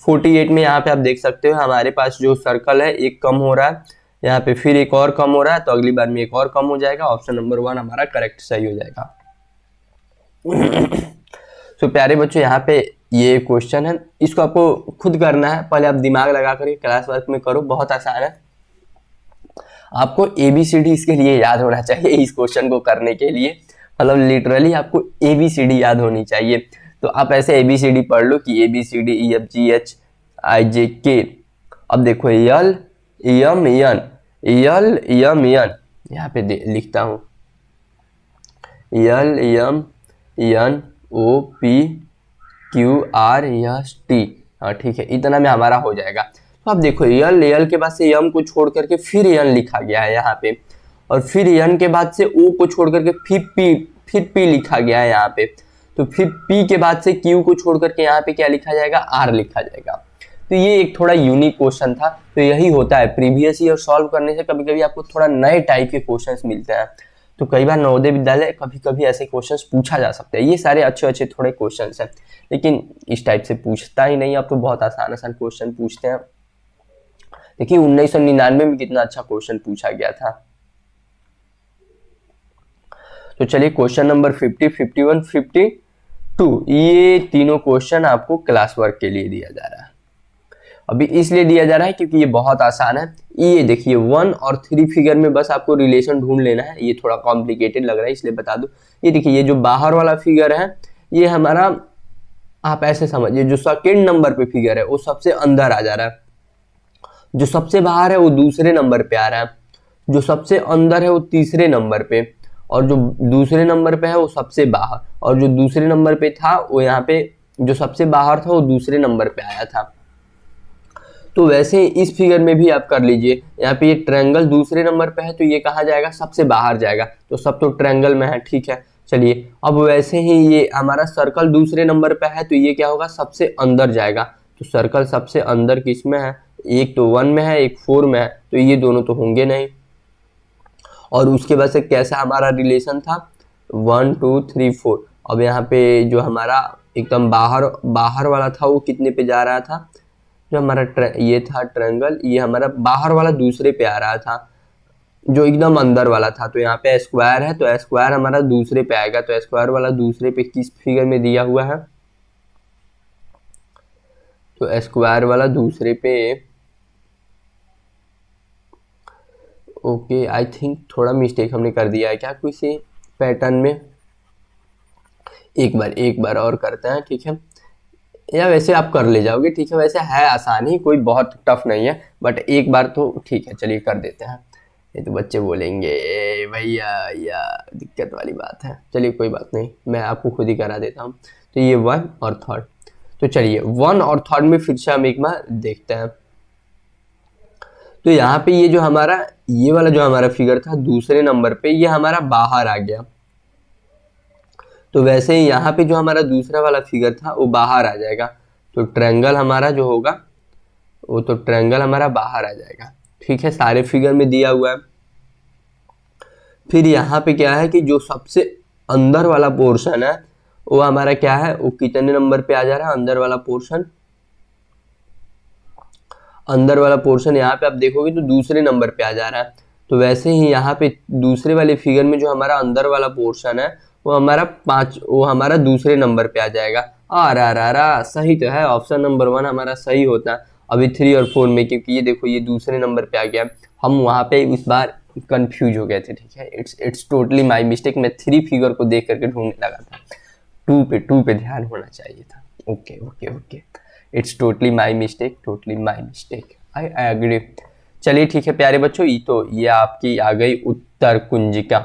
48 में यहाँ पे आप देख सकते हो हमारे पास जो सर्कल है एक कम हो रहा है, यहाँ पे फिर एक और कम हो रहा है, तो अगली बार में एक और कम हो जाएगा, ऑप्शन नंबर 1 हमारा करेक्ट सही हो जाएगा। तो प्यारे बच्चों यहाँ पे ये क्वेश्चन है, इसको आपको खुद करना है, पहले आप दिमाग लगा कर क्लास वर्क में करो, बहुत आसान है। आपको ABCD इसके लिए याद होना चाहिए, इस क्वेश्चन को करने के लिए, मतलब लिटरली आपको ABCD याद होनी चाहिए। तो आप ऐसे ABCD पढ़ लो कि ABCD EFGHIJK। अब देखो यल यम यन, यहाँ पे लिखता हूँ यल यम यन OPQRST, हाँ ठीक है, इतना में हमारा हो जाएगा। तो अब देखो यल के बाद से यम को छोड़ करके फिर यन लिखा गया है यहाँ पे, और फिर यन के बाद से ओ को छोड़ करके फिर पी लिखा गया है यहाँ पे, तो फिर पी के बाद से क्यू को छोड़ करके यहाँ पे क्या लिखा जाएगा, आर लिखा जाएगा। तो ये एक थोड़ा यूनिक क्वेश्चन था। तो यही होता है प्रीवियस ईयर सॉल्व करने से कभी कभी आपको थोड़ा नए टाइप के क्वेश्चंस मिलते हैं। तो कई बार नवोदय विद्यालय कभी कभी ऐसे क्वेश्चंस पूछा जा सकता है, ये सारे अच्छे थोड़े क्वेश्चंस हैं, लेकिन इस टाइप से पूछता ही नहीं, अब तो बहुत आसान क्वेश्चन पूछते हैं। देखिए 1999 में कितना अच्छा क्वेश्चन पूछा गया था। तो चलिए क्वेश्चन नंबर 50, 51, 52, ये तीनों क्वेश्चन आपको क्लास वर्क के लिए दिया जा रहा है। अभी इसलिए दिया जा रहा है क्योंकि ये बहुत आसान है। ये देखिए 1 और 3 फिगर में बस आपको रिलेशन ढूंढ लेना है, ये थोड़ा कॉम्प्लिकेटेड लग रहा है इसलिए बता दूं। ये देखिए ये जो बाहर वाला फिगर है ये हमारा, आप ऐसे समझिए, जो सेकेंड नंबर पे फिगर है वो सबसे अंदर आ जा रहा है, जो सबसे बाहर है वो दूसरे नंबर पे आ रहा है, जो सबसे अंदर है वो तीसरे नंबर पे, और जो दूसरे नंबर पे है वो सबसे बाहर, और जो दूसरे नंबर पे था वो यहाँ पे, जो सबसे बाहर था वो दूसरे नंबर पे आया था। तो वैसे इस फिगर में भी आप कर लीजिए, यहाँ पे ये ट्रायंगल दूसरे नंबर पे है तो ये कहाँ जाएगा, सबसे बाहर जाएगा, तो सब तो ट्रायंगल में है, ठीक है। चलिए अब वैसे ही ये हमारा सर्कल दूसरे नंबर पे है तो ये क्या होगा, सबसे अंदर जाएगा। तो सर्कल सबसे अंदर किस में है, एक तो 1 में है एक 4 में है, तो ये दोनों तो होंगे नहीं। और उसके बाद से कैसा हमारा रिलेशन था, 1 2 3 4। अब यहाँ पे जो हमारा एकदम बाहर वाला था वो कितने पे जा रहा था, जो हमारा ये था ट्रायंगल, ये हमारा बाहर वाला दूसरे पे आ रहा था, जो एकदम अंदर वाला था। तो यहाँ पे स्क्वायर है तो स्क्वायर हमारा दूसरे पे आएगा, तो स्क्वायर वाला दूसरे पे किस फिगर में दिया हुआ है, तो स्क्वायर वाला दूसरे पे, ओके आई थिंक थोड़ा मिस्टेक हमने कर दिया है क्या किसी पैटर्न में, एक बार और करते हैं, ठीक है, या वैसे आप कर ले जाओगे, ठीक है, वैसे है आसान ही, कोई बहुत टफ नहीं है, बट एक बार तो ठीक है, चलिए कर देते हैं। ये तो बच्चे बोलेंगे भैया या दिक्कत वाली बात है, चलिए कोई बात नहीं, मैं आपको खुद ही करा देता हूँ। तो ये 1 और 3, तो चलिए 1 और 3 में फिर से हम एक बार देखते हैं। तो यहाँ पे ये जो हमारा, ये वाला जो हमारा फिगर था दूसरे नंबर पे, ये हमारा बाहर आ गया, तो वैसे ही यहाँ पे जो हमारा दूसरा वाला फिगर था वो बाहर आ जाएगा, तो ट्रायंगल हमारा जो होगा वो तो ट्रायंगल हमारा बाहर आ जाएगा, ठीक है, सारे फिगर में दिया हुआ है। फिर यहाँ पे क्या है कि जो सबसे अंदर वाला पोर्शन है वो हमारा क्या है, वो कितने नंबर पे आ जा रहा है, अंदर वाला पोर्शन यहाँ पे आप देखोगे तो दूसरे नंबर पे आ जा रहा है। तो वैसे ही यहाँ पे दूसरे वाले फिगर में जो हमारा अंदर वाला पोर्शन है वो हमारा दूसरे नंबर पे आ जाएगा। सही तो है, ऑप्शन नंबर 1 हमारा सही होता है। अभी 3 और 4 में, क्योंकि ये देखो ये दूसरे नंबर पे आ गया, हम वहां पे इस बार कंफ्यूज हो गए थे, ठीक है। इट्स टोटली माय मिस्टेक, मैं 3 फिगर को देख करके ढूंढने लगा था, 2 पे ध्यान होना चाहिए था। Okay okay okay, it's totally my mistake, I agree. चलिए ठीक है प्यारे बच्चों, ये आपकी आ गई उत्तर कुंजिका।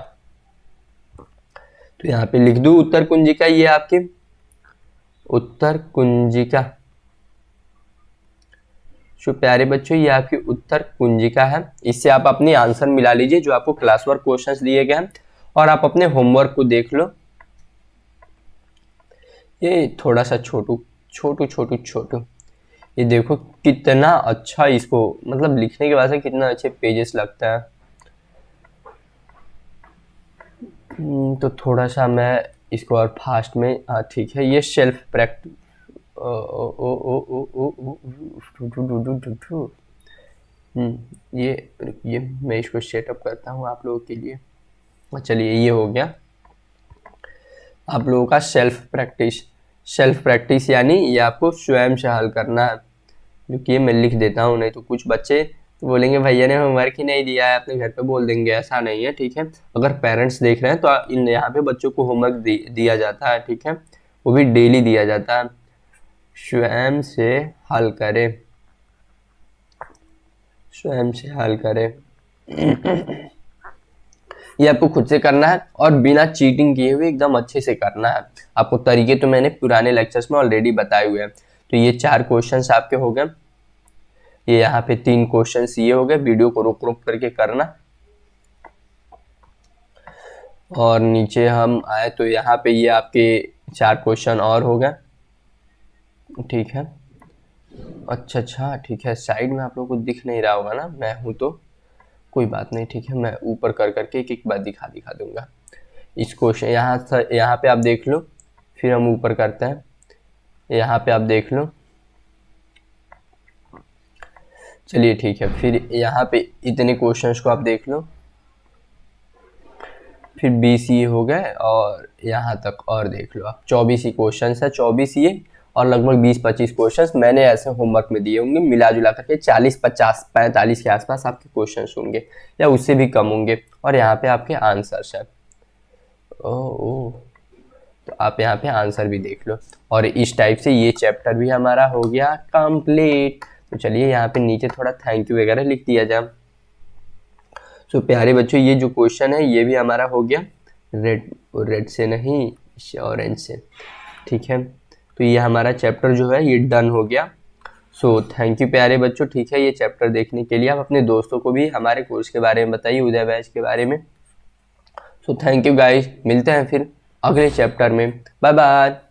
तो यहाँ पे लिख दूं उत्तर कुंजिका, ये आपकी उत्तर कुंजिका। तो प्यारे बच्चों ये आपकी उत्तर कुंजिका है। इससे आप अपनी आंसर मिला लीजिए जो आपको क्लास वर्क क्वेश्चंस दिए गए हैं, और आप अपने होमवर्क को देख लो। ये थोड़ा सा छोटू, ये देखो कितना अच्छा इसको मतलब लिखने के बाद से कितना अच्छे पेजेस लगता है। तो थोड़ा सा मैं इसको और फास्ट में, हाँ ठीक है। ये सेल्फ प्रैक्टिस, ये मैं इसको सेटअप करता हूँ आप लोगों के लिए। चलिए ये हो गया आप लोगों का सेल्फ प्रैक्टिस यानी ये आपको स्वयं से हल करना है, जो कि मैं लिख देता हूँ, नहीं तो कुछ बच्चे बोलेंगे भैया ने होमवर्क ही नहीं दिया है, अपने घर पे बोल देंगे। ऐसा नहीं है, ठीक है। अगर पेरेंट्स देख रहे हैं तो इन यहाँ पे बच्चों को होमवर्क दिया जाता है, ठीक है, वो भी डेली दिया जाता है। स्वयं से हल करें, स्वयं से हल करें। ये आपको खुद से करना है और बिना चीटिंग किए हुए एकदम अच्छे से करना है। आपको तरीके तो मैंने पुराने लेक्चर्स में ऑलरेडी बताए हुए हैं। तो ये 4 क्वेश्चंस आपके हो गए, ये यहाँ पे 3 क्वेश्चंस ये हो गए। वीडियो को रोक करके करना। और नीचे हम आए तो यहाँ पे ये आपके 4 क्वेश्चन और हो गए, ठीक है। अच्छा ठीक है, साइड में आप लोगों को दिख नहीं रहा होगा ना, मैं हूँ तो कोई बात नहीं, ठीक है। मैं ऊपर कर करके एक बार दिखा दूंगा इस क्वेश्चन। यहाँ पे आप देख लो, फिर हम ऊपर करते हैं। यहाँ पे आप देख लो, चलिए ठीक है। फिर यहाँ पे इतने क्वेश्चंस को आप देख लो, फिर 20 ये हो गए, और यहाँ तक और देख लो आप 24 ही क्वेश्चंस है। 24 ये और लगभग 20-25 क्वेश्चंस मैंने ऐसे होमवर्क में दिए होंगे, मिला जुला करके 40-50-45 के आसपास आपके क्वेश्चंस होंगे, या उससे भी कम होंगे। और यहाँ पे आपके आंसर्स है। ओह, तो आप यहाँ पे आंसर भी देख लो। और इस टाइप से ये चैप्टर भी हमारा हो गया कंप्लीट। तो चलिए यहाँ पे नीचे थोड़ा थैंक यू वगैरह लिख दिया जाए। तो प्यारे बच्चों ये जो क्वेश्चन है ये भी हमारा हो गया रेड से नहीं, ऑरेंज से, ठीक है। तो ये हमारा चैप्टर जो है ये डन हो गया। सो थैंक यू प्यारे बच्चों, ठीक है। ये चैप्टर देखने के लिए आप अपने दोस्तों को भी हमारे कोर्स के बारे में बताइए, उदय बैच के बारे में। सो थैंक यू गाइस, मिलते हैं फिर अगले चैप्टर में। Bye bye.